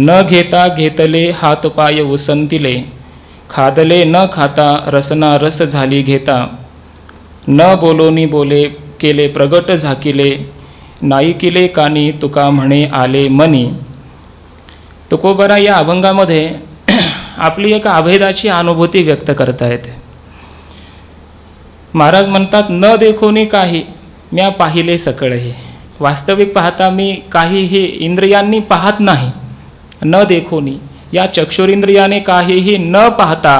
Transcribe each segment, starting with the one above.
न घेता घेतले हात पाय उसंतिले, खादले न खाता रसना रस झाली घेता, न बोलोनी बोले केले प्रगट झाकिले, नाही केले कानी तुका म्हणे आले मनी. तुकोबरा या अभंगामध्ये आपली एक अभेदाची अनुभूती व्यक्त करतायत. महाराज म्हणतात, न देखोनी काही म्या पाहिले सकळही. वास्तविक पाहता मी काहीही इंद्रियांनी पाहत नाही. न देखोनी या चक्षुरिंद्रियाने काहीही न पाहता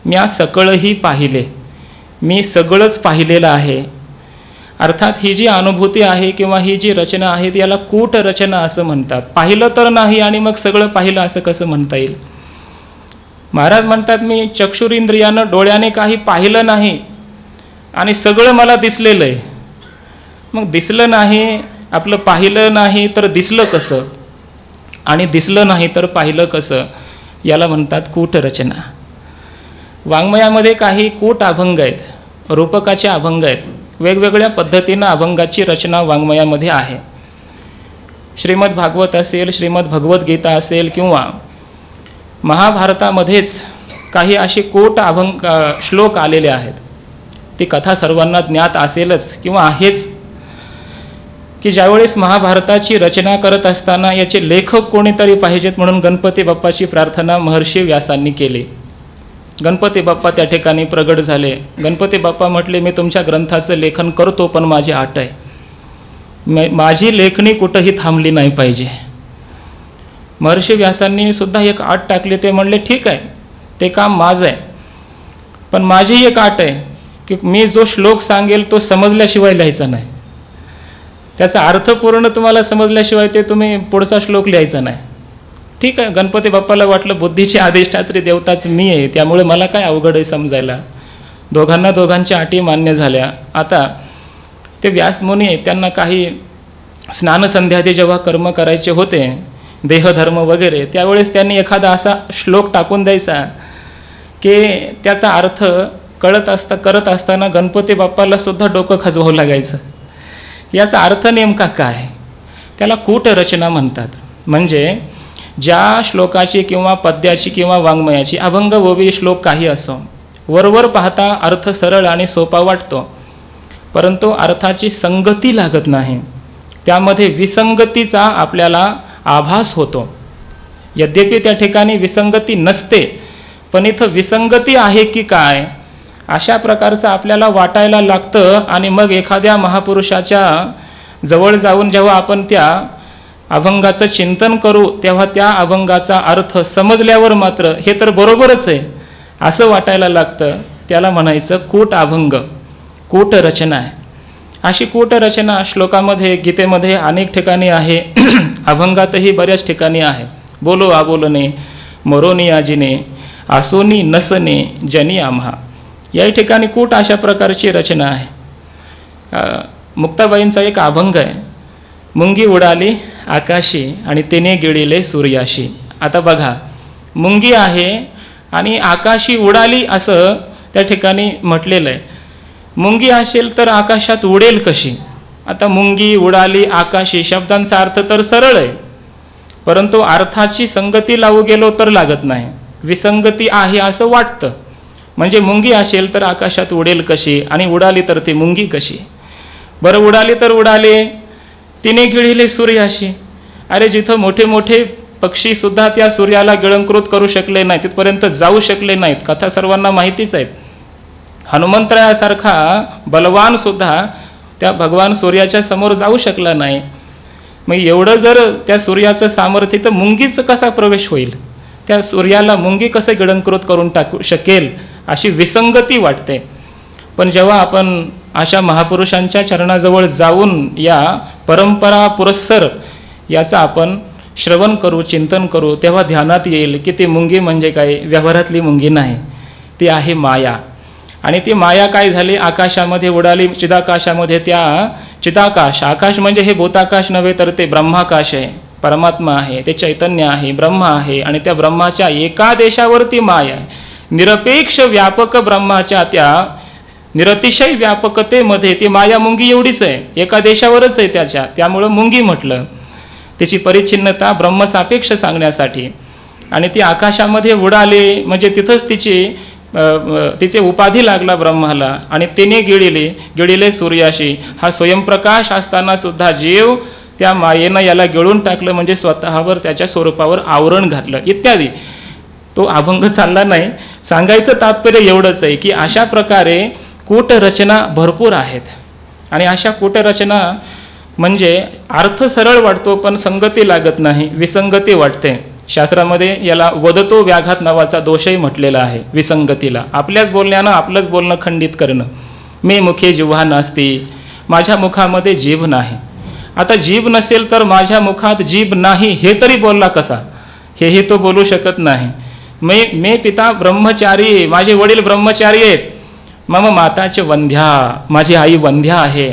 म्या सकळही पाहिले, मी सगळंच पाहिलेलं आहे. अर्थात ही जी अनुभूती आहे किंवा ही जी रचना आहे याला कूट रचना असं म्हणतात. पाहिलं तर नाही आणि मग सगळं पाहिलं असं कसं म्हणता येईल. महाराज म्हणतात, मी चक्षुरिंद्रियानं डोळ्याने काही पाहिलं नाही आणि सगळं मला दिसलेलं आहे. मग दिसलं नाही, आपलं पाहिलं नाही तर दिसलं कसं, आणि दिसलं नाही तर पाहिलं कसं, याला म्हणतात कूट रचना. वाङ्मयामध्ये काही कूट अभंग आहेत, रूपकाचे अभंग आहेत. वेगवेगळ्या पद्धतीनं अभंगाची रचना वाङ्मयामध्ये आहे. श्रीमद भागवत असेल, श्रीमद भगवद्गीता असेल किंवा महाभारतामध्येच काही असे कूट अभंग श्लोक आलेले आहेत. ती कथा सर्वांना ज्ञात असेलच किंवा आहेच, की ज्यावेळेस महाभारताची रचना करत असताना याचे लेखक कोणीतरी पाहिजेत म्हणून गणपती बाप्पाची प्रार्थना महर्षी व्यासांनी केली. गणपती बाप्पा त्या ठिकाणी प्रगट झाले. गणपती बाप्पा म्हटले, मी तुमच्या ग्रंथाचं लेखन करतो, पण माझी अट आहे, माझी लेखणी कुठंही थांबली नाही पाहिजे. महर्षी व्यासांनी सुद्धा एक अट टाकली. ते म्हणले, ठीक आहे, ते काम माझं आहे, पण माझी एक अट आहे की मी जो श्लोक सांगेल तो समजल्याशिवाय लिहायचा नाही. त्याचा अर्थ पूर्ण तुम्हाला समजल्याशिवाय ते तुम्ही पुढचा श्लोक लिहायचा नाही. ठीक आहे, गणपती बाप्पाला वाटलं बुद्धीची अधिष्ठात्री देवताच मी आहे, त्यामुळे मला काय अवघड आहे समजायला. दोघांच्या अटी मान्य झाल्या. आता ते व्यासमुनी आहेत, त्यांना काही स्नानसंध्यादी जेव्हा कर्म करायचे होते, देहधर्म वगैरे, त्यावेळेस त्यांनी एखादा असा श्लोक टाकून द्यायचा की त्याचा अर्थ करत असताना गणपती बाप्पाला सुद्धा डोकं खजवावं लागायचं. याचा अर्थ नेमका काय, त्याला कूट रचना म्हणतात. म्हणजे ज्या श्लोकाची किंवा पद्याची किंवा वाङ्मयाची, अभंग ओवी श्लोक काही असो, वरवर पाहता अर्थ सरळ आणि सोपा वाटतो, परंतु अर्थाची संगती लागत नाही. त्यामध्ये विसंगतीचा आपल्याला आभास होतो. यद्यपि त्या ठिकाणी विसंगती नसते, पण इथं विसंगती आहे की काय अशा प्रकारचं आपल्याला वाटायला लागतं. आणि मग एखाद्या महापुरुषाच्या जवळ जाऊन जेव्हा आपण त्या अभंगाचं चिंतन करू, तेव्हा त्या अभंगाचा अर्थ समजल्यावर मात्र हे तर बरोबरच आहे असं वाटायला लागतं. त्याला म्हणायचं कूट अभंग, कूट रचना आहे. अशी कूट रचना श्लोकामध्ये, गीतेमध्ये अनेक ठिकाणी आहे, अभंगातही बऱ्याच ठिकाणी आहे. बोलो आबोलने, मरोनी आजीने, आसोनी नसने, जनी आम्हा, याही ठिकाणी कूट अशा प्रकारची रचना आहे. मुक्ताबाईंचा एक अभंग आहे, मुंगी उडाली आकाशी आणि तिने गिळिले सूर्याशी. आता बघा, मुंगी आहे आणि आकाशी उडाली असं त्या ठिकाणी म्हटलेलं आहे. मुंगी असेल तर आकाशात उडेल कशी? आता मुंगी उडाली आकाशी शब्दांचा अर्थ तर सरळ आहे, परंतु अर्थाची संगती लावू गेलो तर लागत नाही, विसंगती आहे असं वाटतं. म्हणजे मुंगी असेल तर आकाशात उडेल कशी आणि उडाली तर ती मुंगी कशी? बरं, उडाली तर उडाले, तिने गिळिले सूर्याशी. अरे, जिथं मोठे मोठे पक्षीसुद्धा त्या सूर्याला गिळंकृत करू शकले नाहीत, तिथपर्यंत जाऊ शकले नाहीत, कथा सर्वांना माहितीच आहेत. हनुमंतरायासारखा बलवान सुद्धा त्या भगवान सूर्याच्या समोर जाऊ शकला नाही. मग एवढं जर त्या सूर्याचं सामर्थ्य, तर मुंगीच कसा प्रवेश होईल? त्या सूर्याला मुंगी कसं गिळंकृत करून टाकू शकेल अशी विसंगती वाटते. पण जेव्हा आपण अशा महापुरुषांच्या चरणाजवळ जाऊन या परंपरा पुरस्सर याचा आपण श्रवण करू, चिंतन करू, तेव्हा ध्यानात येईल की ती मुंगी म्हणजे काय, व्यवहारातली मुंगी नाही, ती आहे माया. आणि ती माया काय झाली, आकाशामध्ये उडाली, चिदाकाशामध्ये. त्या चिदाकाश, आकाश म्हणजे हे भूताकाश नव्हे तर ते ब्रह्माकाश आहे, परमात्मा आहे, ते चैतन्य आहे, ब्रह्म आहे. आणि त्या ब्रह्माच्या एका देशावरती माया आहे. निरपेक्ष व्यापक ब्रह्माच्या त्या निरतिशय व्यापकतेमध्ये ती माया मुंगी एवढीच आहे, एका देशावरच आहे त्याच्या, त्यामुळं मुंगी म्हटलं. त्याची परिच्छिन्नता ब्रह्मसापेक्ष सांगण्यासाठी. आणि ती आकाशामध्ये उडाली म्हणजे तिथंच तिचे उपाधी लागला ब्रह्माला. आणि तिने गिळिले सूर्याशी. हा स्वयंप्रकाश असताना सुद्धा जीव त्या मायेनं याला गिळून टाकलं म्हणजे स्वतःवर त्याच्या स्वरूपावर आवरण घातलं इत्यादी. तो अभंग चालला नाही. सांगायचं तात्पर्य एवढंच आहे की अशा प्रकारे कूटरचना भरपूर आहेत. आणि अशा कूटरचना म्हणजे अर्थ सरळ वाटतो पण संगती लागत नाही, विसंगती वाटते. शास्त्रामध्ये याला वदतो व्याघात नावाचा दोषही म्हटलेला आहे. विसंगतीला आपल्याच बोलण्यानं आपलंच बोलणं खंडित करणं. मे मुखे जिव्हा नास्ती, माझ्या मुखामध्ये जीभ नाही. आता जीभ नसेल तर माझ्या मुखात जीभ नाही हे तरी बोलला कसा? हेही तो बोलू शकत नाही. मे पिता ब्रह्मचारी, माझे वडील ब्रह्मचारी आहेत. मम माताचे वंध्या, माझी आई वंध्या आहे.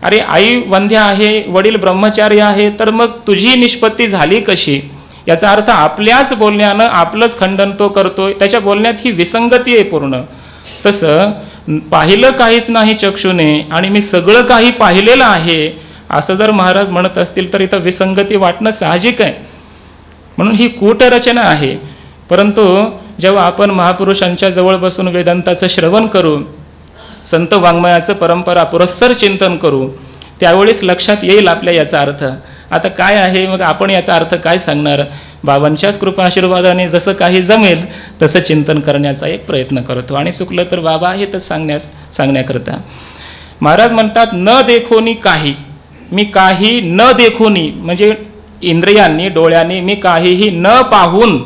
अरे आई वंध्या आहे, वडील ब्रह्मचारी आहे, तर मग तुझी निष्पत्ती झाली कशी? याचा अर्थ आपल्याच बोलण्यानं आपलंच खंडन तो करतोय. त्याच्या बोलण्यात ही विसंगती आहे पूर्ण. तसं पाहिलं काहीच नाही चक्षुने आणि मी सगळं काही पाहिलेलं आहे असं जर महाराज म्हणत असतील तर इथं विसंगती वाटणं साहजिक आहे. म्हणून ही कूटरचना आहे. परंतु जेव्हा आपण महापुरुषांच्या जवळ बसून वेदांताचं श्रवण करू, संत वाङ्मयाचं परंपरा पुरस्सर चिंतन करू, त्यावेळेस लक्षात येईल आपल्या याचा अर्थ. आता काय आहे मग आपण याचा अर्थ काय सांगणार? बाबांच्याच कृपा आशीर्वादाने जसं काही जमेल तसं चिंतन करण्याचा एक प्रयत्न करतो. आणि चुकलं तर बाबा हे तर सांगण्याकरता महाराज म्हणतात न देखोनी काही, मी काही न देखोनी म्हणजे इंद्रियांनी डोळ्यांनी मी काहीही न पाहून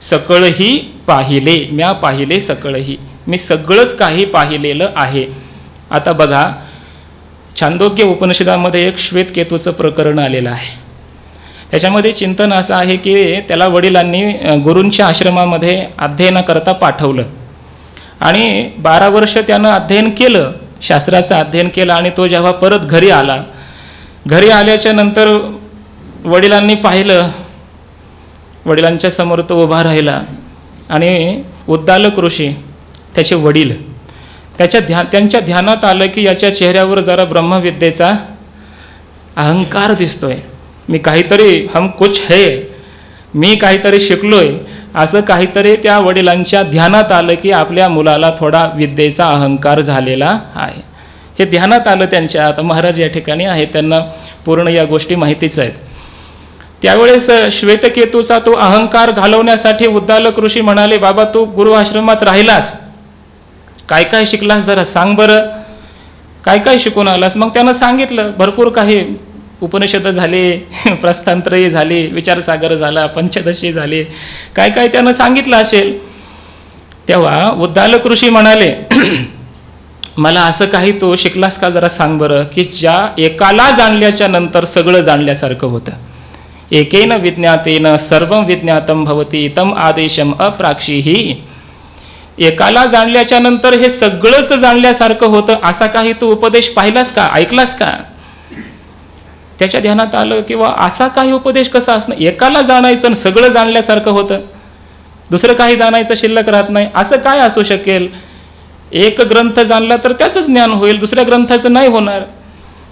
सकळही पाहिले, म्या पाहिले सकळही, मी सगळंच काही पाहिलेलं आहे. आता बघा छांदोग्य उपनिषदामध्ये एक श्वेतकेतूचं प्रकरण आलेलं आहे. त्याच्यामध्ये चिंतन असं आहे की त्याला वडिलांनी गुरूंच्या आश्रमामध्ये अध्ययनाकरता पाठवलं आणि 12 वर्ष त्यानं अध्ययन केलं, शास्त्राचं अध्ययन केलं. आणि तो जेव्हा परत घरी आल्याच्या नंतर वडिलांनी पाहिलं, वडिलांच्या समोर तो उभा राहिला आणि उद्दालक ऋषी त्याचे वडील त्यांच्या ध्यानात आलं की याच्या चेहऱ्यावर जरा ब्रह्मविद्येचा अहंकार दिसतोय. मी काहीतरी हम कुछ है, मी काहीतरी शिकलोय असं काहीतरी त्या वडिलांच्या ध्यानात आलं की आपल्या मुलाला थोडा विद्येचा अहंकार झालेला आहे. हे ध्यानात आलं त्यांच्या. आता महाराज या ठिकाणी आहेत, त्यांना पूर्ण या गोष्टी माहितीच आहेत. त्यावेळेस श्वेतकेतूचा तो अहंकार घालवण्यासाठी उद्दालक ऋषी म्हणाले, बाबा तू गुरु आश्रमात राहिलास, काय काय शिकलास जरा सांग बरं, काय काय शिकून आलास? मग त्यानं सांगितलं भरपूर काही. उपनिषद झाले, प्रस्थानत्रयी झाले, विचारसागर झाला, पंचदशी झाले, काय काय त्यानं सांगितलं असेल. तेव्हा उद्दालक ऋषी म्हणाले मला असं काही तो शिकलास का जरा सांग बरं, की ज्या एकाला जाणल्याच्या नंतर सगळं जाणल्यासारखं होतं. एकेन विज्ञातेन सर्वं विज्ञातम भवती तम आदेशम अप्राक्षीही. एकाला जाणल्याच्या नंतर हे सगळंच जाणल्यासारखं होतं. असा काही तू उपदेश पाहिलास का, ऐकलास का? त्याच्या ध्यानात आलं किंवा असा काही उपदेश कसा असणं, एकाला जाणायचं आणि सगळं जाणल्यासारखं होतं, दुसरं काही जाणायचं शिल्लक राहत नाही, असं काय असू शकेल? एक ग्रंथ जाणला तर त्याचंच ज्ञान होईल, दुसऱ्या ग्रंथाचं नाही होणार.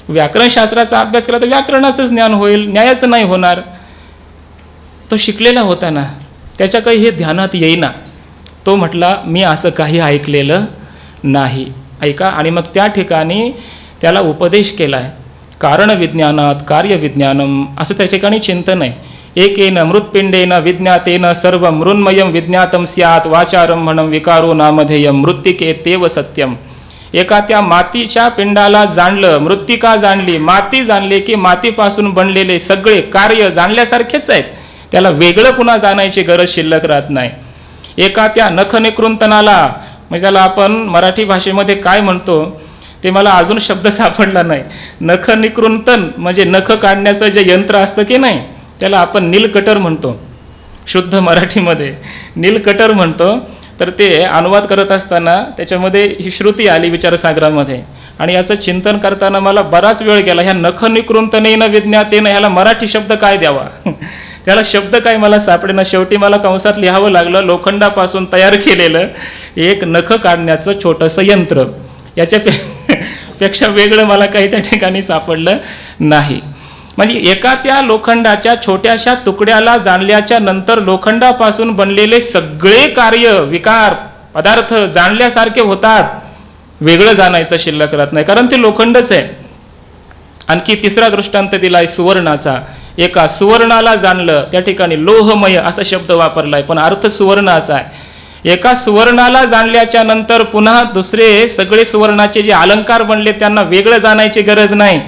व्याकरणशास्त्राचा अभ्यास केला तर व्याकरणाचं ज्ञान होईल, न्यायाचं नाही होणार. तो शिकलेला होता ना, त्याच्या काही हे ध्यानात येईना. तो म्हटला मी असं काही ऐकलेलं नाही, ऐका. आणि मग त्या ठिकाणी त्याला उपदेश केला आहे. कारण विज्ञानात कार्य विज्ञानम असं त्या ठिकाणी चिंतन आहे. एकेन मृत्पिंडेन विज्ञातेन सर्व मृन्मयम विज्ञातम स्यात् वाचारंभणम विकारो नामधेयम मृत्तिके तेव सत्यम. एका त्या मातीच्या पिंडाला जाणलं, मृत्तिका जाणली, माती जाणली की मातीपासून बनलेले सगळे कार्य जाणल्यासारखेच आहेत. त्याला वेगळं पुन्हा जाणायची गरज शिल्लक राहत नाही. एका त्या नखनिकृंतनाला म्हणजे त्याला आपण मराठी भाषेमध्ये काय म्हणतो ते मला अजून शब्द सापडला नाही. नखनिकृंतन म्हणजे नख काढण्याचं जे यंत्र असतं की नाही, त्याला आपण नीलकटर म्हणतो. शुद्ध मराठीमध्ये नीलकटर म्हणतो. तर ते अनुवाद करत असताना त्याच्यामध्ये ही श्रुती आली विचारसागरामध्ये. आणि याचं चिंतन करताना मला बराच वेळ गेला. ह्या नखनिकृंतनेन विज्ञातेन ह्याला मराठी शब्द काय द्यावा, त्याला शब्द काय मला सापडेना. शेवटी मला कंसात लिहावं लागलं लोखंडापासून तयार केलेलं एक नख काढण्याचं छोटंसं यंत्र. याच्यापेक्षा वेगळं मला काही त्या ठिकाणी सापडलं नाही. म्हणजे एका त्या लोखंडाच्या छोट्याशा तुकड्याला जाणल्याच्या नंतर लोखंडापासून बनलेले सगळे कार्य विकार पदार्थ जाणल्यासारखे होतात, वेगळं जाणायचं शिल्लक राहत नाही, कारण ते लोखंडच आहे. आणखी तिसरा दृष्टांत दिलाय सुवर्णाचा. एका सुवर्णाला जाणलं, त्या ठिकाणी लोहमय असा शब्द वापरलाय, पण अर्थ सुवर्ण असा आहे. एका सुवर्णाला जाणल्याच्या नंतर पुन्हा दुसरे सगळे सुवर्णाचे जे अलंकार बनले त्यांना वेगळं जाणायची गरज नाही,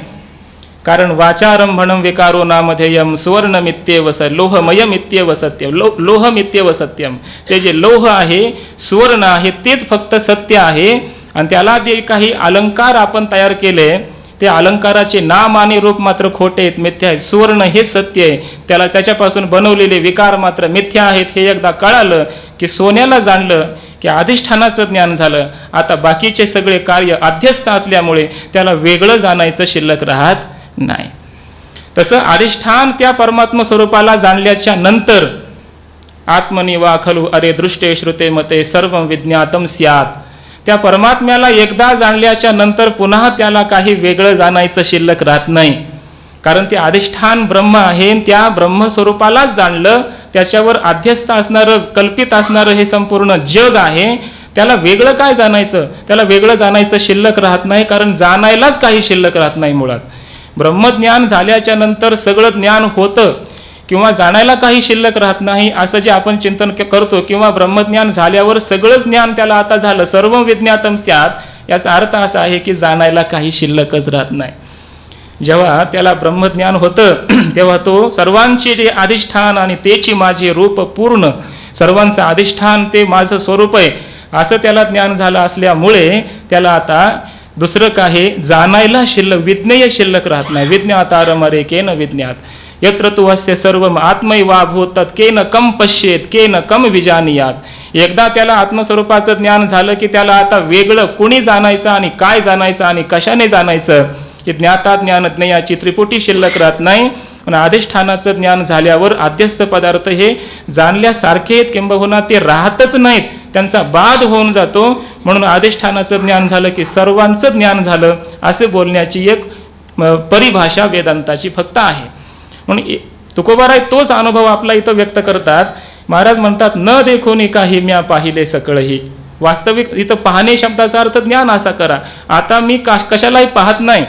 कारण वाचारंभणं विकारो नामधेयम सुवर्णमित्येव लोहमयमित्येव सत्यम. लोहमित्येव सत्यम, ते जे लोह आहे सुवर्ण आहे तेच फक्त सत्य आहे. आणि त्याला जे काही अलंकार आपण तयार केले ते अलंकाराचे नाम आणि रूप मात्र खोटे आहेत, मिथ्या आहेत. सुवर्ण हे सत्य आहे, त्याला त्याच्यापासून बनवलेले विकार मात्र मिथ्या आहेत. हे एकदा कळालं की सोन्याला जाणलं की अधिष्ठानाचं ज्ञान झालं. आता बाकीचे सगळे कार्य अध्यस्त असल्यामुळे त्याला वेगळं जाणायचं शिल्लक राहत नाही. तसं अधिष्ठान त्या परमात्मा स्वरूपाला जाणल्याच्या नंतर आत्मनि वा खलु अरे दृष्टे श्रुते मते सर्व विज्ञातम स्यात्, त्या परमात्म्याला एकदा जाणल्याच्या नंतर पुन्हा त्याला काही वेगळं जाणायचं शिल्लक राहत नाही, कारण ते अधिष्ठान ब्रह्म आहे. त्या ब्रह्मस्वरूपालाच जाणलं, त्याच्यावर अध्यस्त असणारं कल्पित असणारं हे संपूर्ण जग आहे, त्याला वेगळं काय जाणायचं, त्याला वेगळं जाणायचं शिल्लक राहत नाही, कारण जाणायलाच काही शिल्लक राहत नाही. मुळात ब्रह्मज्ञान झाल्याच्या नंतर सगळं ज्ञान होतं किंवा जाणायला काही शिल्लक राहत नाही असं जे आपण चिंतन करतो, किंवा ब्रह्मज्ञान झाल्यावर सगळंच ज्ञान त्याला आता झालं सर्व विज्ञातम स्यात्, याचा अर्थ असा आहे की जाणायला काही शिल्लकच राहत नाही. जेव्हा त्याला ब्रह्मज्ञान होतं तेव्हा तो सर्वांचे जे अधिष्ठान आणि तेची माझे रूप पूर्ण, सर्वांचं अधिष्ठान ते माझं स्वरूप आहे असं त्याला ज्ञान झालं असल्यामुळे त्याला आता दुसरं काही जाणायला शिल्लक विज्ञेय शिल्लक राहत नाही. विज्ञातारमरे केन विज्ञात यत्र तु अस्य सर्वम आत्मैवाभूत तत् केन कम पश्येत केन कम विजानीयात. एकदा त्याला आत्मस्वरूपाचं ज्ञान झालं की त्याला आता वेगळं कुणी जाणायचं आणि काय जाणायचं आणि कशाने जाणायचं हे ज्ञाता ज्ञान ज्ञेयाची त्रिपुटी शिल्लक राहत नाही. आणि अधिष्ठानाचं ज्ञान झाल्यावर अध्यस्त पदार्थ हे जाणल्यासारखे आहेत, किंबहुना ते राहतच नाहीत, त्यांचा बाध होऊन जातो. म्हणून अधिष्ठानाचं ज्ञान झालं की सर्वांचं ज्ञान झालं असे बोलण्याची एक परिभाषा वेदांताची फक्त आहे. म्हणून तुकोबाराय तोच अनुभव आपला इथं व्यक्त करतात. महाराज म्हणतात न देखोनी काही म्या पाहिले सकळही. वास्तविक इथं पाहणे शब्दाचा अर्थ ज्ञान असा करा. आता मी कशालाही पाहत नाही,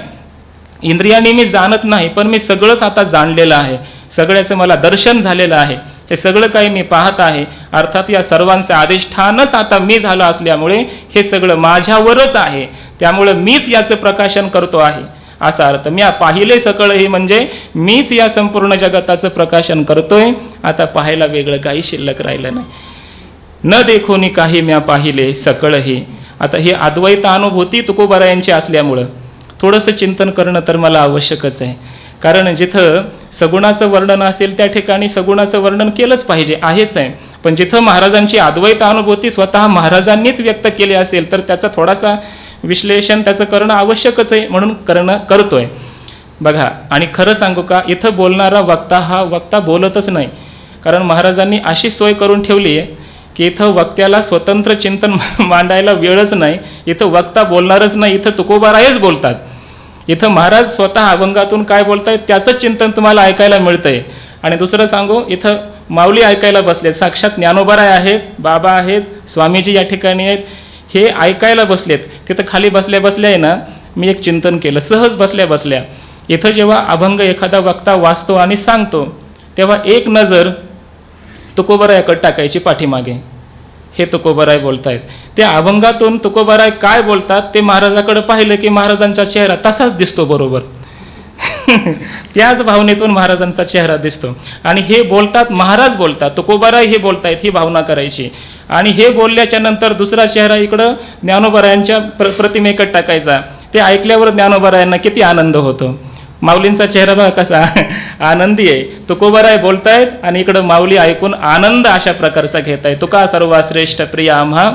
इंद्रियाने मी जाणत नाही, पण मी सगळंच आता जाणलेलं आहे, सगळ्याचं मला दर्शन झालेलं आहे, हे सगळं काही मी पाहत आहे. अर्थात या सर्वांचं अधिष्ठानच आता मी झालं असल्यामुळे हे सगळं माझ्यावरच आहे, त्यामुळं मीच याचं प्रकाशन करतो आहे असा अर्थ. मी पाहिले सकळ हे म्हणजे मीच या संपूर्ण जगताचं प्रकाशन करतोय, आता पाहायला वेगळं काही शिल्लक राहिलं नाही. न देखोनी काही म्या पाहिले सकळ हे. आता ही अद्वैत अनुभूती तुकोबारायांची असल्यामुळं थोडंसं चिंतन करणं तर मला आवश्यकच आहे, कारण जिथं सगुणाचं वर्णन असेल त्या ठिकाणी सगुणाचं वर्णन केलंच पाहिजे, आहेच आहे. पण जिथं महाराजांची अद्वैत अनुभूती स्वतः महाराजांनीच व्यक्त केली असेल तर त्याचा थोडासा विश्लेषण त्याचं करणं आवश्यकच आहे, म्हणून करतोय. बघा, आणि खरं सांगू का, इथं बोलणारा वक्ता हा वक्ता बोलतच नाही, कारण महाराजांनी अशी सोय करून ठेवली आहे की इथं वक्त्याला स्वतंत्र चिंतन मांडायला वेळच नाही. इथं वक्ता बोलणारच नाही, इथं तुकोबारायच बोलतात. इथं महाराज स्वतः अभंगातून काय बोलतायत त्याचं चिंतन तुम्हाला ऐकायला मिळतंय. आणि दुसरं सांगू, इथं माऊली ऐकायला बसलेत, साक्षात ज्ञानोबाराय आहेत, बाबा आहेत, स्वामीजी या ठिकाणी आहेत, हे ऐकायला बसलेत. तिथं खाली बसल्या बसल्या आहे ना, मी एक चिंतन केलं सहज बसल्या बसल्या. इथं जेव्हा अभंग एखादा वक्ता वाचतो आणि सांगतो तेव्हा एक नजर तुकोबारायाकडे टाकायची पाठीमागे, हे तुकोबाराय बोलतायत. त्या अभंगातून तुकोबाराय काय बोलतात ते महाराजाकडे पाहिलं की महाराजांचा चेहरा तसाच दिसतो बरोबर. त्याच भावनेतून महाराजांचा चेहरा दिसतो. आणि हे बोलतात, महाराज बोलतात, तुकोबाराय हे बोलतायत, ही भावना करायची. आणि हे बोलल्याच्या नंतर दुसरा चेहरा इकडं ज्ञानोबारायांच्या प्रतिमेकडे टाकायचा. ते ऐकल्यावर ज्ञानोबारायांना किती आनंद होतो. माऊलींचा चेहरा बघा कसा आनंदी आहे. तुकोबाराय बोलतायत आणि इकडं माऊली ऐकून आनंद अशा प्रकारचा घेत आहे. तुका सर्वा श्रेष्ठ प्रिय आम्हा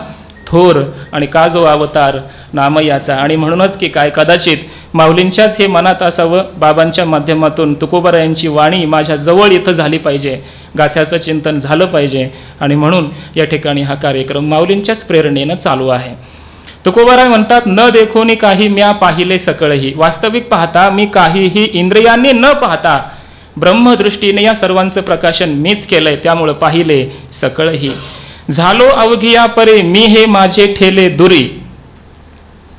थोर आणि का जो अवतार नाम याचा. आणि म्हणूनच की काय, कदाचित माऊलींच्याच हे मनात असावं, बाबांच्या माध्यमातून तुकोबारायांची वाणी माझ्या जवळ इथं झाली पाहिजे, गाथ्याचं चिंतन झालं पाहिजे. आणि म्हणून या ठिकाणी हा कार्यक्रम माऊलींच्याच प्रेरणेनं चालू आहे. तुकोबाराय म्हणतात, न देखोनी काही म्या पाहिले सकळही. वास्तविक पाहता मी काहीही इंद्रियांनी न पाहता ब्रह्मदृष्टीने या सर्वांचं प्रकाशन मीच केलंय, त्यामुळं पाहिले सकळही. झालो अवघिया परे मी हे माझे ठेले दुरी.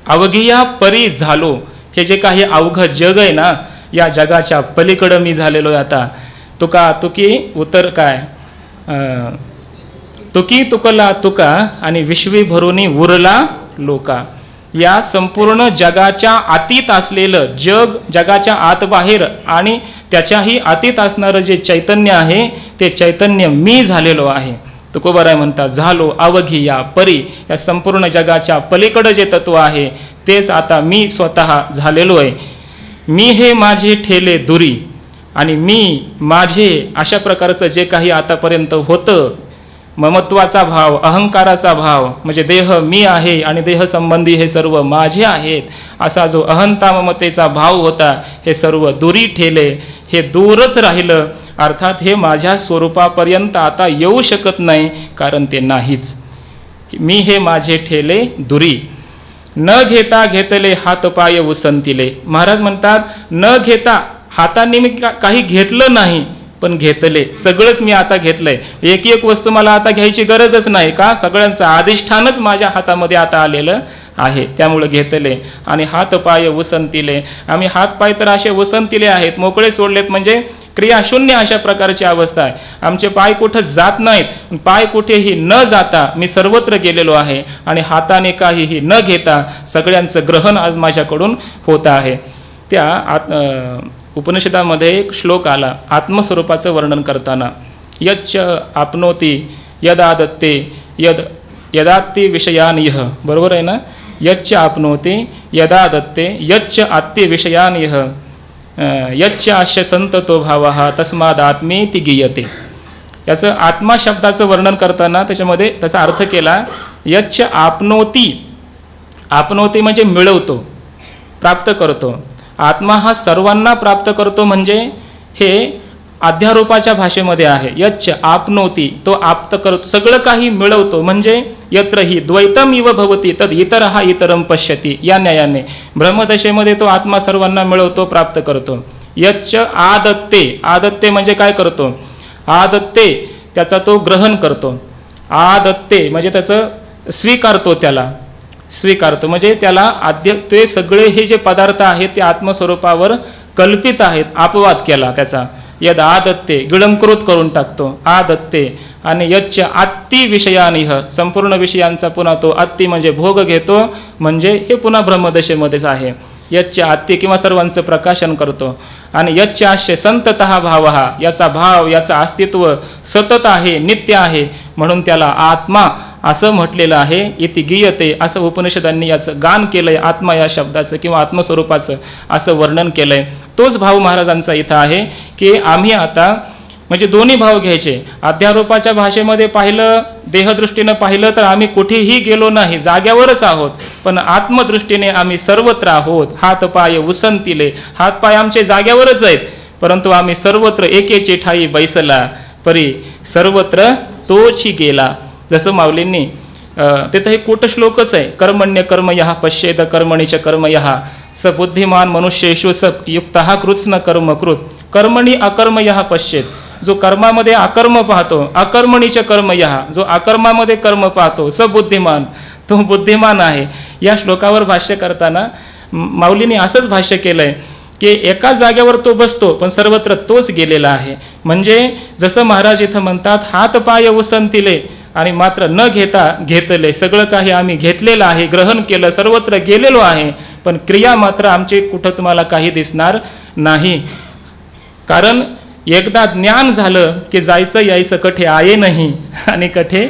अवघिया परी झालो, हे जे काही अवघ जग आहे ना, या जगाच्या पलीकडं मी झालेलो आहे आता. तुकी उतर काय तुकी तुकला तुका आणि विश्वी भरुनी उरला लोका. या संपूर्ण जगाच्या अतीत असलेलं जग, जगाच्या आत बाहेर आणि त्याच्याही अतीत असणारं जे चैतन्य आहे ते चैतन्य मी झालेलो आहे. तुकोबाराय म्हणतात, झालो अवघिया परी, या संपूर्ण जगाच्या पलीकडं जे तत्व आहे तेच आता मी स्वतः झालेलो आहे. मी हे माझे ठेले दुरी, आणि मी माझे अशा प्रकारचं जे काही आतापर्यंत होतं, ममत्वाचा भाव, अहंकाराचा भाव, म्हणजे देह मी आहे आणि देह संबंधी हे सर्व माझे आहेत, असा जो अहंता ममतेचा भाव होता, हे सर्व दुरी ठेले, हे दूरच राहिलं. अर्थात हे माझ्या स्वरूपापर्यंत आता येऊ शकत नाही, कारण ते नाहीच. मी हे माझे ठेले दुरी. न घेता घेतले हात पाय उसंतिले. महाराज म्हणतात, न घेता, हाताने मी काही घेतलं नाही, पण घेतले सगळंच मी आता घेतलंय. एक एक वस्तू मला आता घ्यायची गरजच नाही, का सगळ्यांचं अधिष्ठानच माझ्या हातामध्ये आता आलेलं आहे, त्यामुळे घेतले. आणि हात पाय उसंतिले, आम्ही हात पाय तर असे उसंतिले आहेत, मोकळे सोडलेत, म्हणजे क्रियाशून्य अशा प्रकारची अवस्था आहे. आमचे पाय कुठं जात नाहीत, पाय कुठेही न जाता मी सर्वत्र गेलेलो आहे, आणि हाताने काहीही न घेता सगळ्यांचं ग्रहण आज माझ्याकडून होत आहे. त्या उपनिषदामध्ये एक श्लोक आला आत्मस्वरूपाचं वर्णन करताना, यच्च आपनोती यदादत्ते यदात्ती विषयान यह. बरोबर आहे ना? यच्च आपनोती यदादत्ते यच्च आत्ती विषयान यह यच्च आश्य संततो भावः तस्मादात्मेति गीयते. याचं आत्मा शब्दाचं वर्णन करताना त्याच्यामध्ये त्याचा अर्थ केला, यच्च आपनोती. आपनोती म्हणजे मिळवतो, प्राप्त करतो. आत्मा हा सर्वांना प्राप्त करतो, म्हणजे हे अध्यारोपाच्या भाषेमध्ये आहे. यच्च आपनोती, तो आप्त करतो, सगळं काही मिळवतो. म्हणजे यत्र ही द्वैतम इव भवती तद इतरहा इतरम पश्यती, या न्यायाने ब्रह्मदशेमध्ये तो आत्मा सर्वांना मिळवतो, प्राप्त करतो. यच्च आदत्ते. आदत्ते म्हणजे काय करतो? आदत्ते त्याचा तो ग्रहण करतो. आदत्ते म्हणजे त्याचं स्वीकारतो, त्याला स्वीकारतो, म्हणजे त्याला ते सगळे हे जे पदार्थ आहेत ते आत्मस्वरूपावर कल्पित आहेत, अपवाद केला त्याचा. यद आदत्ते गिळंकृत करून टाकतो, आदत्ते. आणि यच्च आत्ती विषयानिह, संपूर्ण विषयांचा पुन्हा तो आत्ती म्हणजे भोग घेतो, म्हणजे हे पुन्हा ब्रह्मदशेमध्येच आहे. यच्च आत्ती किंवा सर्वांचं प्रकाशन करतो. आणि यच्च आश्य संततः भावः, याचा भाव, याचं अस्तित्व सतत आहे, नित्य आहे, म्हणून त्याला आत्मा असं म्हटलेलं आहे. इति गीयते, असं उपनिषदांनी याचं गान केलंय, आत्मा या शब्दाचं किंवा आत्मस्वरूपाचं असं वर्णन केलंय. तोच भाव महाराजांचा इथं आहे की आम्ही आता म्हणजे दोन्ही भाव घ्यायचे. अध्यारोपाच्या भाषेमध्ये पाहिलं, देहदृष्टीनं पाहिलं तर आम्ही कुठेही गेलो नाही, जाग्यावरच आहोत. पण आत्मदृष्टीने आम्ही सर्वत्र आहोत. हात पाय उसंतिले, हात पाय आमचे जाग्यावरच आहेत, परंतु आम्ही सर्वत्र एकेची ठाई बैसला परी सर्वत्र तोची गेला. जसं माऊलींनी तिथं हे कूटश्लोकच आहे, कर्मण्य कर्म यहा पश्येद कर्मणीच कर्म यहा स बुद्धिमान मनुष्येषु स युक्तः कृत्स्न कर्म कृत कर्मणी अकर्म यहा पश्येत. जो कर्मामध्ये अकर्म पाहतो, अकर्मणीच कर्म यहा, जो अकर्मामध्ये कर्म पाहतो, स बुद्धिमान, तो बुद्धिमान आहे. या श्लोकावर भाष्य करताना माऊलींनी असंच भाष्य केलंय की एका जागेवर तो बसतो, पण सर्वत्र तोच गेलेला आहे. म्हणजे जसं महाराज इथं म्हणतात, हात पाय उसंतिले आणि मात्र न घेता घेतले, सगळं काही आम्ही घेतलेलं आहे, ग्रहण केलं, सर्वत्र गेलेलो आहे, पण क्रिया मात्र आमचे कुठं तुम्हाला काही दिसणार नाही. कारण एकदा ज्ञान झालं की जायचं यायचं कठे आये नाही आणि कठे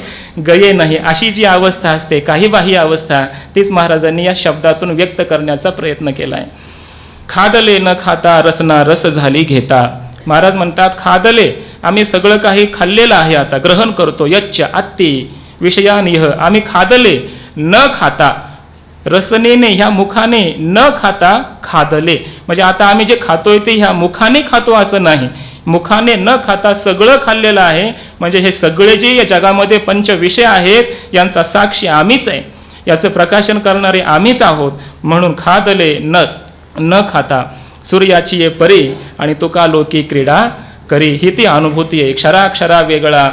गये नाही, अशी जी अवस्था असते, काही बाही अवस्था, तीच महाराजांनी या शब्दातून व्यक्त करण्याचा प्रयत्न केला आहे. खादले न खाता रसना रस झाली घेता. महाराज म्हणतात, खादले, आम्ही सगळं काही खाल्लेलं आहे, आता ग्रहण करतो. यच्च आत्ती विषयानिह, आम्ही खादले न खाता, रसनेने ह्या मुखाने, न खाता खादले, म्हणजे आता आम्ही जे खातोय ते ह्या मुखाने खातो असं नाही, मुखाने न खाता सगळं खाल्लेलं आहे. म्हणजे हे सगळे जे या जगामध्ये पंच विषय आहेत यांचा साक्षी आम्हीच आहे. याचं प्रकाशन करणारे आम्हीच आहोत. म्हणून खादले न खाता सूर्याची ये परी आणि तुका लोकी क्रीडा करी. ही ती अनुभूती आहे. क्षराक्षरा वेगळा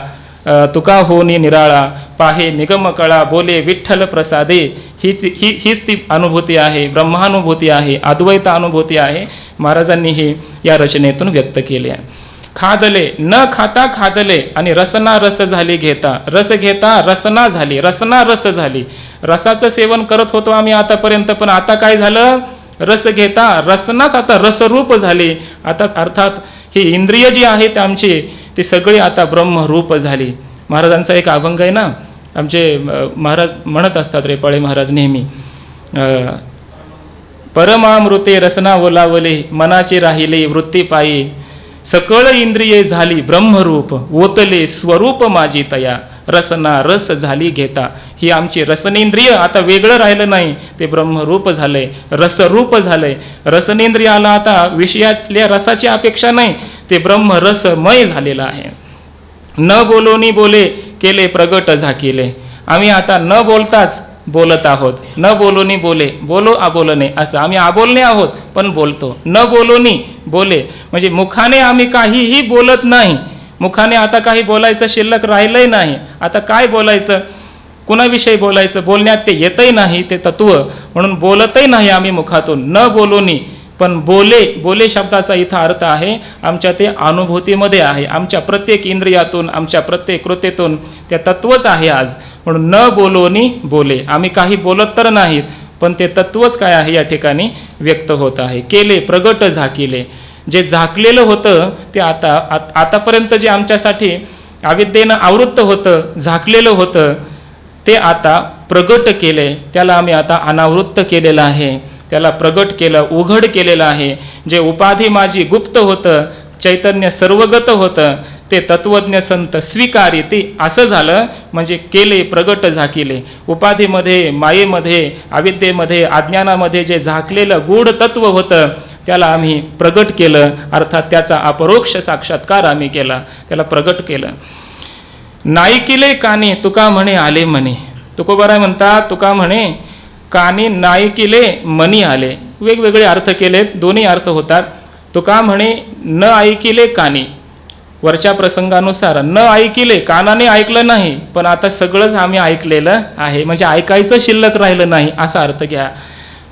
तुका होनी निराळा पाहे निगम कळा बोले विठ्ठल प्रसादे. हीच ती अनुभूती आहे, ब्रह्मानुभूती आहे, अद्वैत अनुभूती आहे. महाराजांनी ही या रचनेतून व्यक्त केली आहे. खादले न खाता खादले आणि रसना रस झाली घेता. रस घेता रसना झाली, रसना रस झाली. रसाचं सेवन करत होतो आम्ही आतापर्यंत, पण आता काय झालं? रस घेता रसनाच आता रसरूप झाली. आता अर्थात ही इंद्रिय जी आहेत आमची ती सगळी आता ब्रह्मरूप झाली. महाराजांचा एक अभंग आहे ना, आमचे महाराज म्हणत असतात रेपाळे महाराज नेहमी, परमामृते रसना ओलावले मनाची राहिले वृत्ती पायी. सकळ इंद्रिये झाली ब्रह्मरूप ओतले स्वरूप माझी तया. रसना रस झाली घेता. ही आमची रसनेंद्रिय आता वेगळं राहिलं नाही, ते ब्रह्मरूप झालंय, रसरूप झालंय. रसनेंद्रियाला आता विषयातल्या रसाची अपेक्षा नाही, ते ब्रह्मरसमय झालेलं आहे. न बोलोनी बोले केले प्रगट झाकिले. आम्ही आता न बोलताच बोलत आहोत. न बोलोनी बोले, बोलो आबोलणे असं आम्ही आबोलणे आहोत, पण बोलतो. न बोलोनी बोले म्हणजे मुखाने आम्ही काहीही बोलत नाही. मुखाने आता काही बोलायचं शिल्लक राहिलंय नाही. आता काय बोलायचं, कुणाविषयी बोलायचं, बोलण्यात ते येतही नाही, ते तत्व, म्हणून बोलतही नाही आम्ही मुखातून. न बोलोनी, पण बोले, बोले शब्दाचा इथं अर्थ आहे आमच्या ते अनुभूतीमध्ये आहे, आमच्या प्रत्येक इंद्रियातून, आमच्या प्रत्येक कृतीतून त्या तत्वच आहे आज. म्हणून न बोलोनी बोले, आम्ही काही बोलत तर नाहीत, पण ते तत्वच काय आहे या ठिकाणी व्यक्त होत आहे. केले प्रगट झाकिले, जे झाकलेलं होतं ते आतापर्यंत जे आमच्यासाठी अविद्येनं आवृत्त होतं, झाकलेलं होतं, ते आता प्रगट केले. त्याला आम्ही आता अनावृत्त केलेलं आहे, त्याला प्रगट केलं, उघड केलेलं आहे. जे उपाधी माझी गुप्त होतं, चैतन्य सर्वगत होतं, ते तत्वज्ञ संत स्वीकारी. ते असं झालं म्हणजे केले प्रगट झाकिले. उपाधीमध्ये, मायेमध्ये, अविद्येमध्ये, अज्ञानामध्ये जे झाकलेलं गूढ तत्व होतं त्याला आम्ही प्रगट केलं, अर्थात त्याचा अपरोक्ष साक्षात्कार आम्ही केला, त्याला प्रगट केलं. नाईकिले कानी तुका म्हणे आले मनी. तुकोबाराय म्हणतात, तुका म्हणे कानी नाईकिले मनी आले. वेगवेगळे अर्थ केलेत, दोन्ही अर्थ होतात. तुका म्हणे न ऐकिले कानी, वरच्या प्रसंगानुसार न ऐकिले, कानाने ऐकलं नाही, पण आता सगळंच आम्ही ऐकलेलं आहे, म्हणजे ऐकायचं शिल्लक राहिलं नाही असा अर्थ घ्या.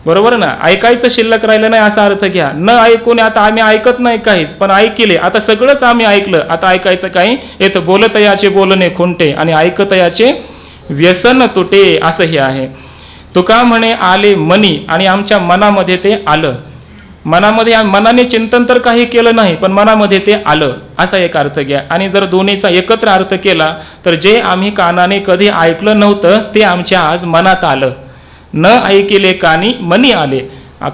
बरोबर ना, ऐकायचं शिल्लक राहिलं नाही असा अर्थ घ्या. न ऐकून आता आम्ही ऐकत नाही काहीच, पण ऐकिले, आता सगळंच आम्ही ऐकलं, आता ऐकायचं काही येतं. बोलत याचे बोलणे खुंटे आणि ऐकत याचे व्यसन तुटे, असं हे आहे. तुका म्हणे आले मनी, आणि आमच्या मनामध्ये ते आलं. मनामध्ये मनाने चिंतन तर काही केलं नाही, पण मनामध्ये ते आलं, असा एक अर्थ घ्या. आणि जर दोन्हीचा एकत्र अर्थ केला तर जे आम्ही कानाने कधी ऐकलं नव्हतं ते आमच्या आज मनात आलं. न ऐकिले कानी मनी आले,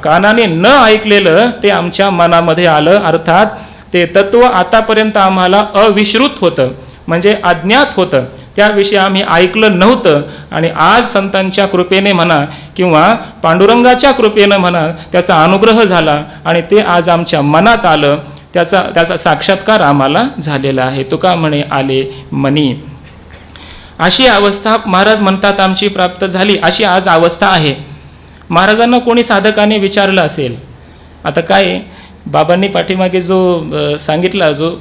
कानाने न ऐकलेलं ते आमच्या मनामध्ये आलं, अर्थात ते तत्व आतापर्यंत आम्हाला अविश्रुत होतं, म्हणजे अज्ञात होतं, त्याविषयी आम्ही ऐकलं नव्हतं. आणि आज संतांच्या कृपेने म्हणा किंवा पांडुरंगाच्या कृपेनं म्हणा त्याचा अनुग्रह झाला आणि ते आज आमच्या मनात आलं, त्याचा साक्षात्कार आम्हाला झालेला आहे. तुका म्हणे आले मनी. अशी अवस्था महाराज म्हणतात आमची प्राप्त झाली, अशी आज अवस्था आहे. महाराजांना कोणी साधकाने विचारलं असेल, आता काय बाबांनी पाठीमागे जो सांगितला, जो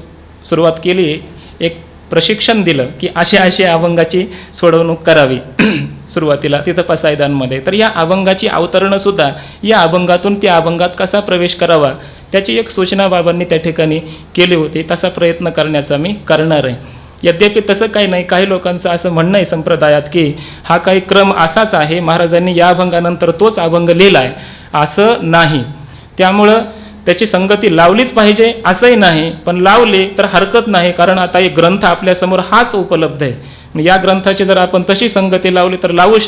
सुरुवात केली, एक प्रशिक्षण दिलं की अशी अभंगाची सोडवणूक करावी सुरुवातीला तिथं पसायदानमध्ये. तर या अभंगाची अवतरणंसुद्धा, या अभंगातून त्या अभंगात कसा प्रवेश करावा त्याची एक सूचना बाबांनी त्या ठिकाणी केली होती. तसा प्रयत्न करण्याचा मी करणार आहे. यद्यपि तसं काही नाही, काही लोकांचं असं म्हणणं आहे संप्रदायात की हा काही क्रम असाच आहे, महाराजांनी या अभंगानंतर तोच अभंग लिहिला आहे, असं नाही. त्यामुळं त्याची संगती लावलीच पाहिजे असंही नाही, पण लावली तर हरकत नाही, कारण आता एक ग्रंथ आपल्यासमोर हाच उपलब्ध आहे. या ग्रंथाची जर आपण तशी संगती लावली तर लागू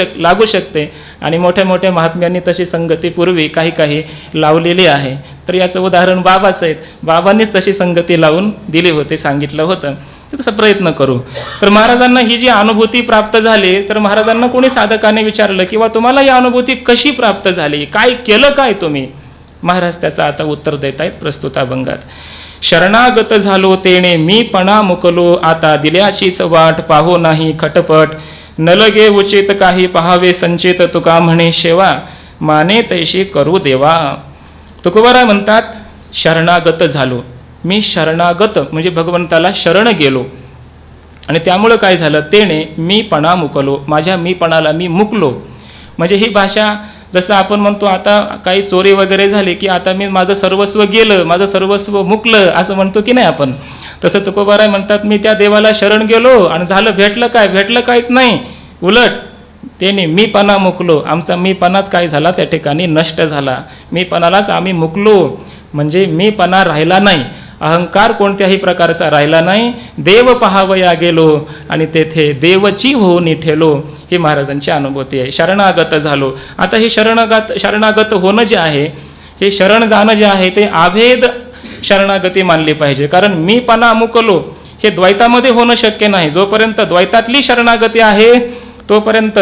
शकते. आणि मोठ्या मोठ्या महात्म्यांनी तशी संगती पूर्वी काही लावलेली आहे. तर याचं उदाहरण बाबाच आहेत, बाबांनीच तशी संगती लावून दिली होती, सांगितलं होतं. तसा प्रयत्न करू. तर महाराजांना ही जी अनुभूती प्राप्त झाली, तर महाराजांना कोणी साधकाने विचारलं किंवा तुम्हाला ही अनुभूती कशी प्राप्त झाली, काय केलं काय तुम्ही, महाराज त्याचं आता उत्तर देत आहेत प्रस्तुत अभंगात. शरणागत झालो तेणे मी पणा मुकलो, आता दिल्याचीच वाट पाहो नाही खटपट, न लगे उचित काही पहावे संचित तुका म्हणे शेवा माने तैशी करू देवा. तुकोबाराय म्हणतात शरणागत झालो. मी शरणागत म्हणजे भगवंताला शरण गेलो आणि त्यामुळं काय झालं, तेने मीपणा मुकलो, माझ्या मीपणाला मी मुकलो. म्हणजे ही भाषा जसं आपण म्हणतो आता काही चोरी वगैरे झाली की आता मी माझं सर्वस्व गेलं, माझं सर्वस्व मुकलं असं म्हणतो की नाही आपण, तसं तुकोबाराय म्हणतात मी त्या देवाला शरण गेलो आणि झालं भेटलं काय, भेटलं काहीच नाही, उलट त्याने मीपणा मुकलो. आमचा मीपणाच काय झाला त्या ठिकाणी नष्ट झाला. मीपणालाच आम्ही मुकलो म्हणजे मीपणा राहिला नाही, अहंकार कोणत्याही प्रकारचा राहिला नाही. देव पहावया गेलो आणि तेथे देवची होऊन ठेलो. ही महाराजांची अनुभूती आहे. शरणागत झालो. आता हे शरणागत होणं जे आहे, हे शरण जाणं जे आहे ते अभेद शरणागती मानली पाहिजे. कारण मीपणा मुकलो हे द्वैतामध्ये होणं शक्य नाही. जोपर्यंत द्वैतातली शरणागती आहे तोपर्यंत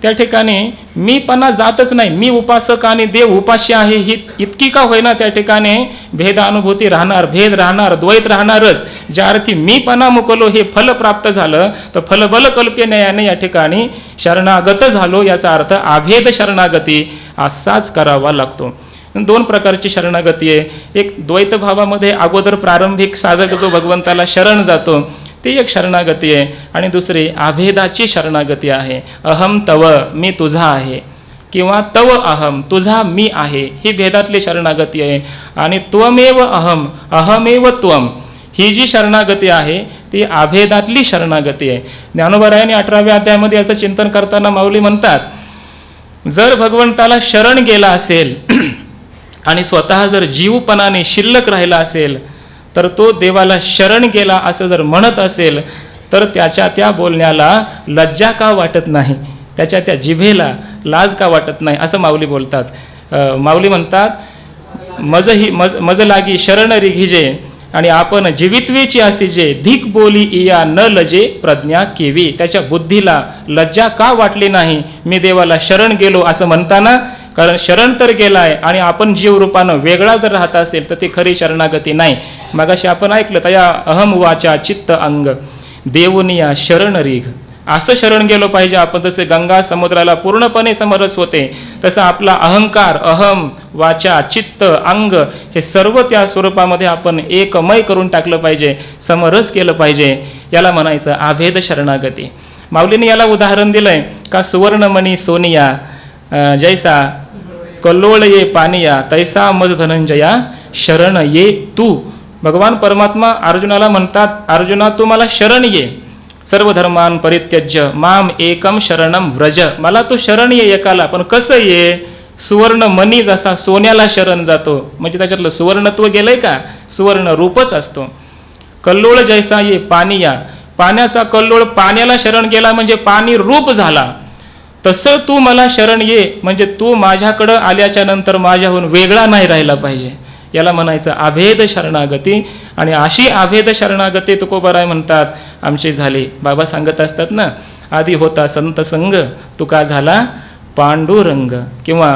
त्या ठिकाणी मीपणा जातच नाही. मी उपासक आणि देव उपास्य आहे ही इतकी का होईना त्या ठिकाणी भेदानुभूती राहणार, भेद राहणार, द्वैत राहणारच. ज्या अर्थी मीपणा मुकलो हे फल प्राप्त झालं तर फलबल कल्पनेयाने या ठिकाणी शरणागत झालो याचा अर्थ अभेद शरणागती असाच करावा लागतो. दोन प्रकारची शरणागती आहे. एक द्वैत भावामध्ये अगोदर प्रारंभिक साधक जो भगवंताला शरण जातो ती एक शरणागती आहे आणि दुसरी अभेदाची शरणागती आहे. अहम तव मी तुझा आहे किंवा तव अहम तुझा मी आहे, ही भेदातली शरणागती आहे. आणि त्वमेव अहम अहमेव त्वम ही जी शरणागती आहे ती अभेदातली शरणागती आहे. ज्ञानोबारायांनी 18व्या अध्यायामध्ये असं चिंतन करताना माऊली म्हणतात, जर भगवंताला शरण गेला असेल आणि स्वतः जर जीवपणाने शिल्लक राहिला असेल तर तो देवाला शरण गेला असं जर म्हणत असेल तर त्याच्या त्या बोलण्याला लज्जा का वाटत नाही, त्याच्या त्या जिभेला लाज का वाटत नाही असं माऊली बोलतात. माऊली म्हणतात मज लागी शरण रिघिजे आणि आपण जीवित्वेची असिजे धिक बोली इया न लजे प्रज्ञा केवी. त्याच्या बुद्धीला लज्जा का वाटली नाही मी देवाला शरण गेलो असं म्हणताना, कारण शरण तर गेलाय आणि आपण जीवरूपानं वेगळा जर राहत असेल तर ती खरी शरणागती नाही. मगाशी आपण ऐकलं तया अहम वाचा चित्त अंग देवनिया शरण रीघ, असं शरण गेलो पाहिजे आपण. जसे गंगा समुद्राला पूर्णपणे समरस होते तसं आपला अहंकार अहम वाचा चित्त अंग हे सर्व त्या स्वरूपामध्ये आपण एकमय करून टाकलं पाहिजे, समरस केलं पाहिजे. याला म्हणायचं अभेद शरणागती. माऊलीने याला उदाहरण दिलंय का सुवर्णमणी सोनिया जैसा कल्लोळ ये पानिया तैसा मज धनंजया शरण ये तू. भगवान परमात्मा अर्जुनाला म्हणतात, अर्जुना तू मला शरण ये, सर्व धर्मान परित्यज्य माम एकम शरणम व्रज. मला तू शरण ये एकाला, पण कसं ये, सुवर्ण मणी जसा सोन्याला शरण जातो म्हणजे त्याच्यातलं सुवर्णत्व गेलंय का, सुवर्ण रूपच असतो. कल्लोळ जैसा ये पानिया, पाण्याचा कल्लोळ पाण्याला शरण गेला म्हणजे पाणी रूप झाला, तसं तू मला शरण ये म्हणजे तू माझ्याकडं आल्याच्या नंतर माझ्याहून वेगळा नाही राहिला पाहिजे. याला म्हणायचं अभेद शरणागती. आणि अशी अभेद शरणागती तुकोबाराय म्हणतात आमची झाली. बाबा सांगत असतात ना, आधी होता संत संग तुका झाला पांडुरंग, किंवा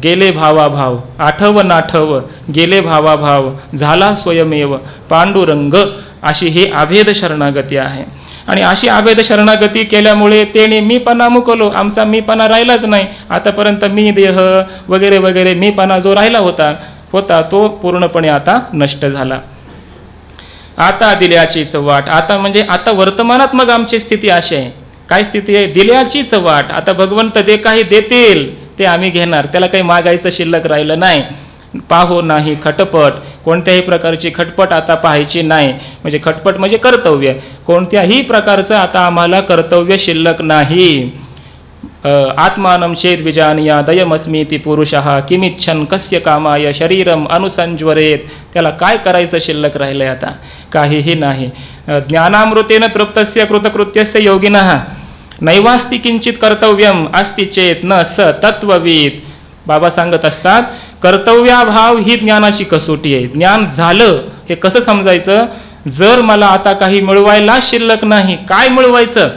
गेले भावाभाव आठव नाठव गेले भावाभाव झाला स्वयमेव पांडुरंग. अशी ही अभेद शरणागती आहे. आणि अशी अभेद शरणागती केल्यामुळे त्याने मीपणा मुकलो, आमचा मीपणा राहिलाच नाही. आतापर्यंत मी देह वगैरे वगैरे मीपणा जो राहिला होता तो पूर्णपणे आता नष्ट झाला. आता दिल्याचीच वाट. आता म्हणजे आता वर्तमानात मग आमची स्थिती अशी आहे. काय स्थिती आहे, दिल्याचीच वाट. आता भगवंत जे काही देतील ते आम्ही घेणार, त्याला काही मागायचं शिल्लक राहिलं नाही. पाहो नाही खटपट, कोणत्याही प्रकारची खटपट आता पाहायची नाही. म्हणजे खटपट म्हणजे कर्तव्य, कोणत्याही प्रकारचं आता आम्हाला कर्तव्य शिल्लक नाही. आत्मानं चेद विजानिया दयमस्मीति पुरुषः किमिच्छन कस्य कामाय शरीरम अनुसंज्वरेत. त्याला काय करायचं शिल्लक राहिलंय आता, काहीही नाही. ज्ञानामृतेन तृप्तस्य कृतकृत्यस्य योगिनः नैवास्ति किंचित कर्तव्यम अस्ति चेत न स तत्वविद. बाबा सांगत असतात कर्तव्याभाव ही ज्ञानाची कसोटी आहे. ज्ञान झालं हे कसं समजायचं, जर मला आता काही मिळवायला शिल्लक नाही, काय मिळवायचं,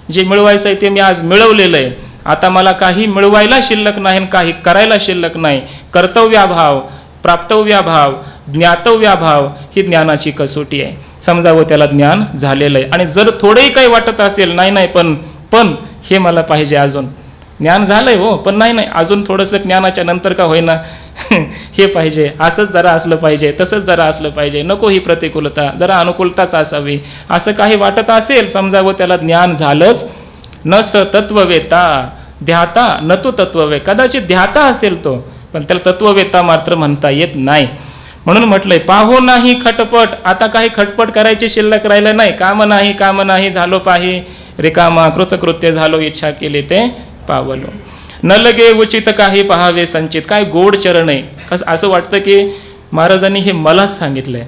जे मिळवायचं आहे ते मी आज मिळवलेलं आहे, आता मला काही मिळवायला शिल्लक नाही, काही करायला शिल्लक नाही. कर्तव्याभाव, प्राप्तव्याभाव, ज्ञातव्याभाव ही ज्ञानाची कसोटी आहे. समजावं त्याला ज्ञान झालेलं आहे. आणि जर थोडंही काही वाटत असेल नाही पण पण हे मला पाहिजे अजून. ज्ञान झालंय हो, पण नाही अजून थोडंसं ज्ञानाच्या नंतर का होईना हे पाहिजे, असंच जरा असलं पाहिजे, तसंच जरा असलं पाहिजे, नको ही प्रतिकूलता, जरा अनुकूलताच असावी. असं काही वाटत असेल समजावं त्याला ज्ञान झालंच. न स तत्ववेता ध्याता न तो तत्ववे, कदाचित ध्याता असेल तो, पण त्याला तत्ववेता मात्र म्हणता येत नाही. म्हणून म्हटलंय पाहो नाही खटपट. आता काही खटपट करायची शिल्लक राहिलं नाही. काम नाही झालो पाही रिकामा, कृतकृत्य झालो इच्छा केली ते पावलो. न लगे उचित काही पहावे संचित. काय गोड चरण आहे. असं वाटतं की महाराजांनी हे मलाच सांगितलंय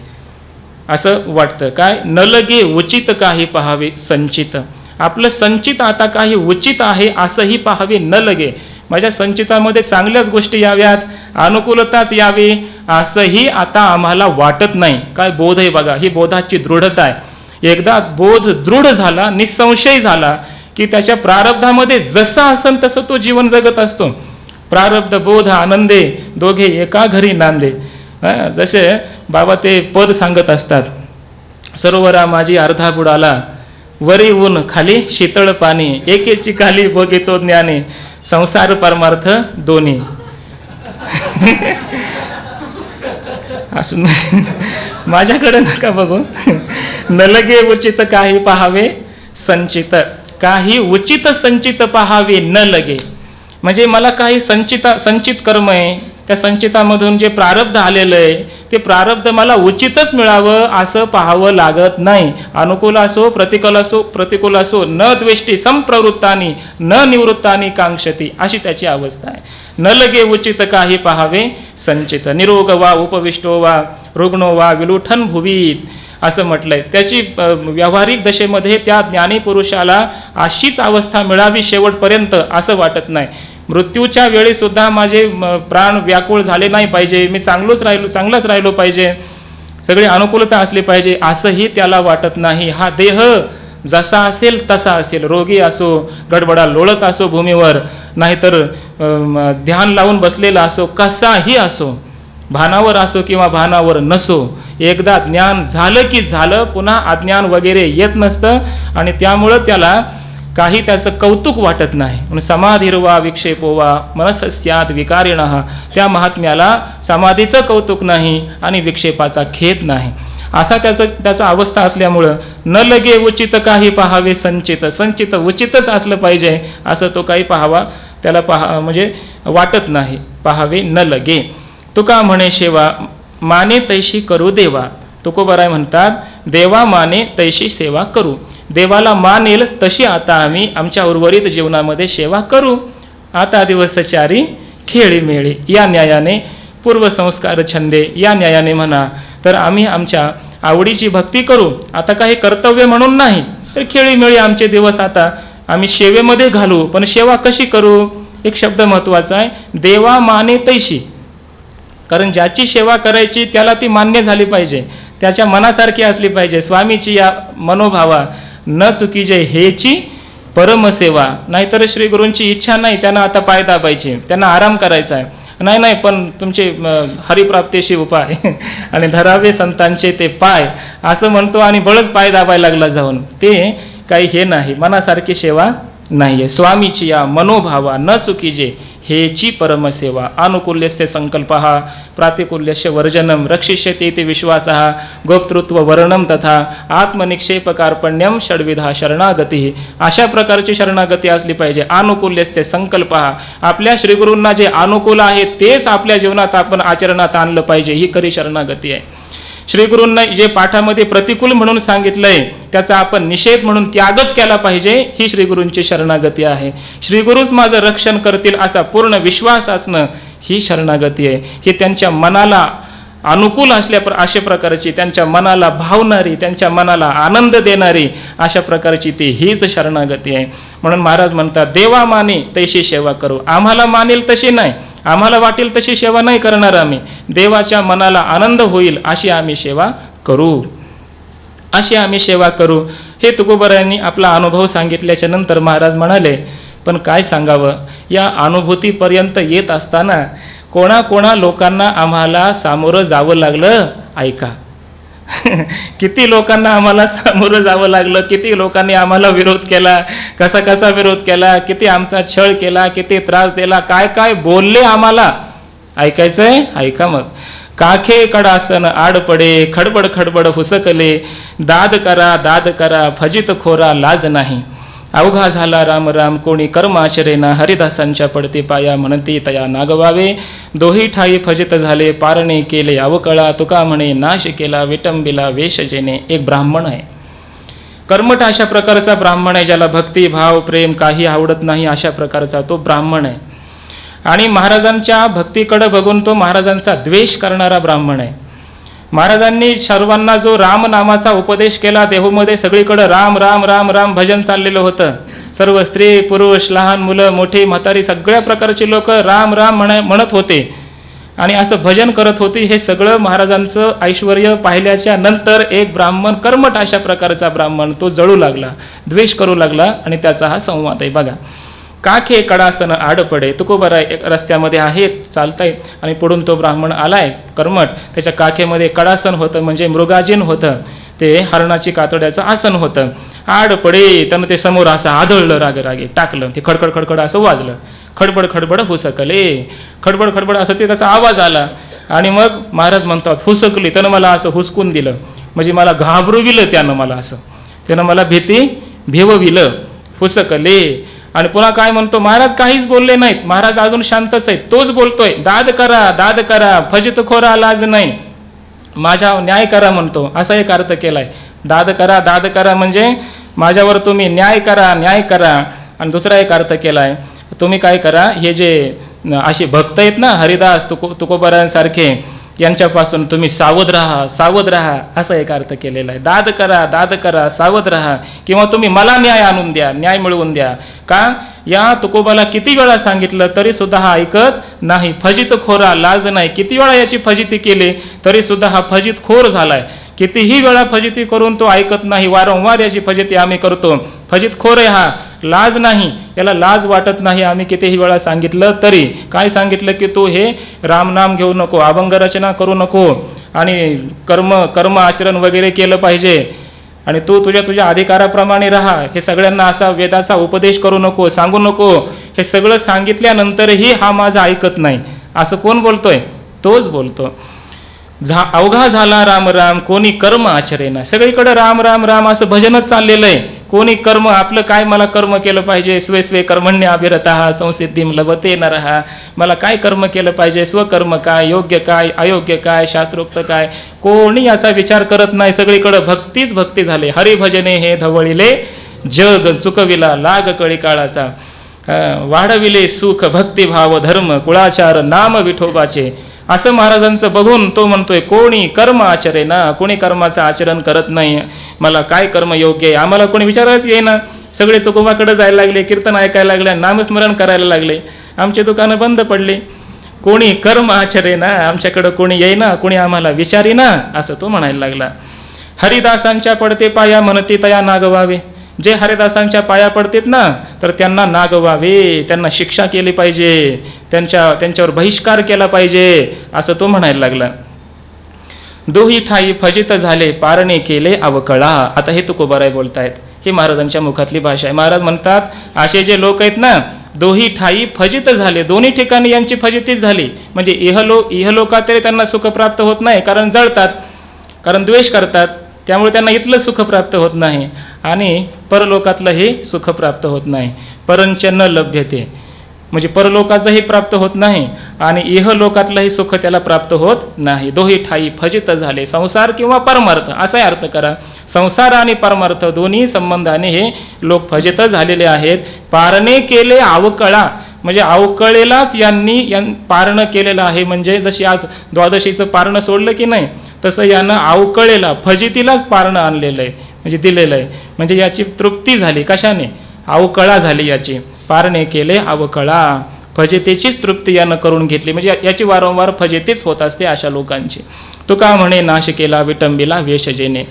असं वाटतं. काय न लगे उचित काही पहावे संचित. आपलं संचित आता काही उचित आहे असंही पाहावे न लगे. माझ्या संचितामध्ये चांगल्याच गोष्टी याव्यात, अनुकूलताच यावी असंही आता आम्हाला वाटत नाही. काय बोध आहे बघा, ही बोधाची दृढता आहे. एकदा बोध दृढ झाला, निसंशय झाला की त्याच्या प्रारब्धामध्ये जसा असन तसं तो जीवन जगत असतो. प्रारब्ध बोध आनंदे दोघे एका घरी नांदे. जसे बाबा ते पद सांगत असतात, सरोवरा माझी अर्धा बुडाला, वरी ऊन खाली शीतळ पाणी, एकेची खाली बघितो ज्ञाने, संसार परमार्थ दोन्ही. असून माझ्याकडे नका बघू. न लगे उचित काही पहावे संचित. काही उचित संचित पहावे न लगे. म्हणजे मला काही संचित कर्म आहे, त्या संचितामधून जे प्रारब्ध आलेलं आहे ते प्रारब्ध मला उचितच मिळावं असं पाहावं लागत नाही. अनुकूल असो प्रतिकूल असो न द्वेष्टी संप्रवृत्तानी न निवृत्तानी कांक्षती, अशी त्याची अवस्था आहे. न लगे उचित काही पाहावे संचित. निरोग वा उपविष्टो वा रुग्णो वा विलुठन भुवीत असं म्हटलंय. त्याची व्यावहारिक दशेमध्ये त्या ज्ञानी पुरुषाला अशीच अवस्था मिळावी शेवटपर्यंत असं वाटत नाही. मृत्यूच्या वेळी सुद्धा माझे प्राण व्याकुळ झाले नाही पाहिजे, मी चांगलाच राहिलो पाहिजे, सगळी अनुकूलता असली पाहिजे असंही त्याला वाटत नाही. हा देह जसा असेल तसा असेल, रोगी असो, गडबडा लोळत असो भूमीवर, नाहीतर ध्यान लावून बसलेला असो, कसाही असो, भानावर असो किंवा भानावर नसो, एकदा ज्ञान झालं की झालं, पुन्हा अज्ञान वगैरे येत नसतं. आणि त्यामुळं त्याला काही त्याचं कौतुक वाटत नाही. म्हणून समाधीर्वा विक्षेपोवा मनसस्यात विकारिणः. त्या महात्म्याला समाधीचं कौतुक नाही आणि विक्षेपाचा खेद नाही. असा त्याचा अवस्था असल्यामुळं न लगे उचित काही पाहावे संचित. संचित उचितच असलं पाहिजे असं तो काही पाहावा त्याला म्हणजे वाटत नाही. पाहावे न लगे. तुका म्हणे शेवा माने तैशी करू देवा. तुकोबाराय म्हणतात देवा माने तैशी सेवा करू. देवाला मानेल तशी आता आम्ही आमच्या उर्वरित जीवनामध्ये सेवा करू. आता दिवसचारी खेळीमेळी या न्यायाने, पूर्वसंस्कार छंदे या न्यायाने म्हणा तर आम्ही आमच्या आवडीची भक्ती करू. आता काही कर्तव्य म्हणून नाही, तर खेळीमेळी आमचे दिवस आता आम्ही सेवेमध्ये घालू. पण सेवा कशी करू? एक शब्द महत्त्वाचा आहे, देवा माने तैशी. कारण ज्याची सेवा करायची त्याला ती मान्य झाली पाहिजे, त्याच्या मनासारखी असली पाहिजे. स्वामीची या मनोभावा न चुकीजे हेची परमसेवा. नाहीतर श्री गुरूंची इच्छा नाही, त्यांना आता पाय दाबायचे, त्यांना आराम करायचा आहे. नाही पण तुमचे हरिप्राप्तीशी उपाय आणि धरावे संतांचे ते पाय असं म्हणतो आणि बळच पाय दाबायला लागला जाऊन. ते काही हे नाही, मनासारखी सेवा नाही आहे. स्वामीची या मनोभावा न चुकीजे हेची परमसेवा. अनुकूल्यस्य संकल्पः प्रातिकूल्यस्य वर्जनम रक्षिष्यते इति विश्वासः गोप्तृत्व वर्णम तथा आत्मनिक्षेप कार्पण्यम षड्विधा शरणागती. अशा प्रकारची शरणागती असली पाहिजे. अनुकूल्यस्य संकल्पः, आपल्या श्रीगुरूंना जे अनुकूल आहे तेच आपल्या जीवनात आपण आचरणात आणलं पाहिजे, ही खरी शरणागती आहे. श्रीगुरूंना जे पाठामध्ये प्रतिकूल म्हणून सांगितलंय त्याचा आपण निषेध म्हणून त्यागच केला पाहिजे, ही श्रीगुरूंची शरणागती आहे. श्रीगुरूच माझं रक्षण करतील असा पूर्ण विश्वास असणं ही शरणागती आहे. ही त्यांच्या मनाला अनुकूल अशा प्रकारची, त्यांच्या मनाला भावणारी, त्यांच्या मनाला आनंद देणारी अशा प्रकारची ती हीच शरणागती आहे. म्हणून महाराज म्हणतात देवा माने तैशी सेवा करू. आम्हाला मानेल तशी नाही, आम्हाला वाटेल तशी सेवा नाही करणार आम्ही. देवाच्या मनाला आनंद होईल अशी आम्ही सेवा करू, अशी आम्ही सेवा करू. हे तुकोबारायांनी आपला अनुभव सांगितल्याच्या नंतर महाराज म्हणाले पण काय सांगावं, या अनुभूतीपर्यंत येत असताना कोणा लोकांना आम्हाला सामोरं जावं लागलं ऐका. किती लोकांना आम्हाला सामोरं जावं लागलं, किती लोकांनी आम्हाला विरोध केला, कसा कसा विरोध केला, किती आमचा छळ केला, किती त्रास दिला, काय काय बोलले आम्हाला. ऐकायचंय? ऐका मग. काखे कडासन आड पडे, खडबड खडबड हुसकले, दाद करा फजित खोरा लाज नाही. अवघा झाला राम राम कोणी कर्म आचरेना, हरिदासांच्या पडते पाया म्हणती तया नागवावे. दोही ठाई फजित झाले पारणे केले अवकळा, तुका म्हणे नाश केला विटंबिला वेश जेने. एक ब्राह्मण आहे, कर्मठ अशा प्रकारचा ब्राह्मण आहे, ज्याला भक्ती भाव प्रेम काही आवडत नाही अशा प्रकारचा तो ब्राह्मण आहे. आणि महाराजांच्या भक्तीकडे बघून तो महाराजांचा द्वेष करणारा ब्राह्मण आहे. महाराजांनी सर्वांना जो राम नामाचा उपदेश केला, देहूमध्ये सगळीकडे राम राम राम राम भजन चाललेलं होतं. सर्व स्त्री पुरुष लहान मुलं मोठी म्हातारी सगळ्या प्रकारची लोक राम राम म्हणत होते आणि असं भजन करत होती. हे सगळं महाराजांचं ऐश्वर्य पाहिल्याच्या नंतर एक ब्राह्मण, कर्मठ अशा प्रकारचा ब्राह्मण, तो जळू लागला, द्वेष करू लागला. आणि त्याचा हा संवाद आहे बघा. काखे कडासन आड पडे, तुकोबारा एक रस्त्यामध्ये आहेत, चालतायत आणि पुढून तो ब्राह्मण आलाय कर्मठ. त्याच्या काखेमध्ये कडासन होतं, म्हणजे मृगाजीन होतं, ते हरणाची कातड्याचं आसन होतं. आड पडे, त्यानं ते समोर असं आदळलं, रागे टाकलं, ते खडखड खडखड असं वाजलं. खडबड खडबड हुसकले, खडबड खडबड असं ते त्याचा आवाज आला. आणि मग महाराज म्हणतात हुसकली, त्यानं मला असं हुसकून दिलं, म्हणजे मला घाबरविलं त्यानं, मला असं त्यानं मला भीती भेवविलं. हुसकले. आणि पुन्हा काय म्हणतो, महाराज काहीच बोलले नाहीत, महाराज अजून शांतच आहेत. तोच बोलतोय, दाद करा फजित खोरा लाज नाही, माझा न्याय करा म्हणतो. असा एक अर्थ केलाय. दाद करा म्हणजे माझ्यावर तुम्ही न्याय करा. आणि दुसरा एक अर्थ केलाय, तुम्ही काय करा, हे जे असे भक्त आहेत ना, हरिदास तुकोबारांसारखे, यांच्यापासून तुम्ही सावध राहा असा एक अर्थ केलेला आहे. दाद करा सावध राहा, किंवा तुम्ही मला न्याय आणून द्या, न्याय मिळवून द्या. का? या तुकोबाला किती वेळा सांगितलं तरी सुद्धा हा ऐकत नाही. फजित खोरा लाज नाही, किती वेळा याची फजिती केली तरी सुद्धा हा फजित खोर झालाय. कितीही वेळा फजिती करून तो ऐकत नाही, वारंवार याची फजिती आम्ही करतो. फजित खोर आहे हा, लाज नाही, याला लाज वाटत नाही. आम्ही कितीही वेळा सांगितलं तरी. काय सांगितलं की तू हे रामनाम घेऊ नको, अभंग रचना करू नको, आणि कर्म आचरण वगैरे केलं पाहिजे, आणि तू तुझ्या अधिकाराप्रमाणे राहा. हे सगळ्यांना असा वेदाचा उपदेश करू नको, सांगू नको. हे सगळं सांगितल्यानंतरही हा माझा ऐकत नाही. असं कोण बोलतोय? तोच बोलतो. अवघा झाला राम राम कोणी कर्म आचरेना. सगळीकडे राम राम राम असं भजनच चाललेलं आहे. कोणी कर्म, आपलं काय, मला कर्म केलं पाहिजे, स्वे कर्मण्य अभिरतः संसिद्धिम लभते नरः. मला काय कर्म केलं पाहिजे, स्वकर्म काय, योग्य काय, अयोग्य काय, शास्त्रोक्त काय, कोणी याचा विचार करत नाही. सगळीकडे भक्तीच भक्ती झाली. हरिभजने हे धवळिले जग, चुकविला लाग कळी काळाचा, वाढविले सुख भक्तिभाव धर्म कुळाचार नाम विठोबाचे. असं महाराजांचं बघून तो म्हणतोय कोणी कर्म आचरेना, कोणी कर्माचं आचरण करत नाही. मला काय कर्म योग्य आहे आम्हाला कोणी विचारायच येईना. सगळे तुकोबाकडे जायला लागले, कीर्तन ऐकायला लागले, नामस्मरण करायला लागले, आमचे दुकानं बंद पडले. कोणी कर्म आचरेना, आमच्याकडे कोणी येईना, कोणी आम्हाला विचारीना, असं तो म्हणायला लागला. हरिदासांच्या पडते पाया म्हणती तया नागवावे. जे हरिदासांच्या पाया पडतात ना, तर त्यांना नागवावे, त्यांना शिक्षा केली पाहिजे, त्यांच्यावर बहिष्कार केला पाहिजे, असं तो म्हणायला लागला. दोही ठाई फजित झाले पारणे केले अवकळा. आता हे तुकोबाराय बोलतायत, ही महाराजांच्या मुखातली भाषा आहे. महाराज म्हणतात असे जे लोक आहेत ना, दोही ठाई फजित झाले, दोन्ही ठिकाणी यांची फजितीच झाली. म्हणजे इहलोकात तरी त्यांना सुख प्राप्त होत नाही, कारण जळतात, कारण द्वेष करतात, त्यामुळे त्यांना इथलं सुख प्राप्त होत नाही. आणि परलोकातलंही सुख प्राप्त होत नाही. परंच न लभ्यते, म्हणजे परलोकाचंही प्राप्त होत नाही आणि इहलोकातलंही सुख त्याला प्राप्त होत नाही. दोही ठाई फजित झाले, संसार किंवा परमार्थ असाही अर्थ करा. संसार आणि परमार्थ दोन्ही संबंधाने हे लोक फजित झालेले आहेत. पारणे केले अवकळा, म्हणजे अवकळेलाच यांनी पारणं केलेलं आहे. म्हणजे जशी आज द्वादशीचं पारणं सोडलं की नाही, तसं यानं अवकळेला, फजितीलाच पारणं आणलेलं आहे, म्हणजे दिलेलं आहे. म्हणजे याची तृप्ती झाली. कशाने? अवकळा झाली याची. पारणे केले अवकळा, फजितीचीच तृप्ती यानं करून घेतली. म्हणजे याची वारंवार फजितीच होत असते अशा लोकांची. तुका म्हणे नाश केला विटंबिला वेश जेने.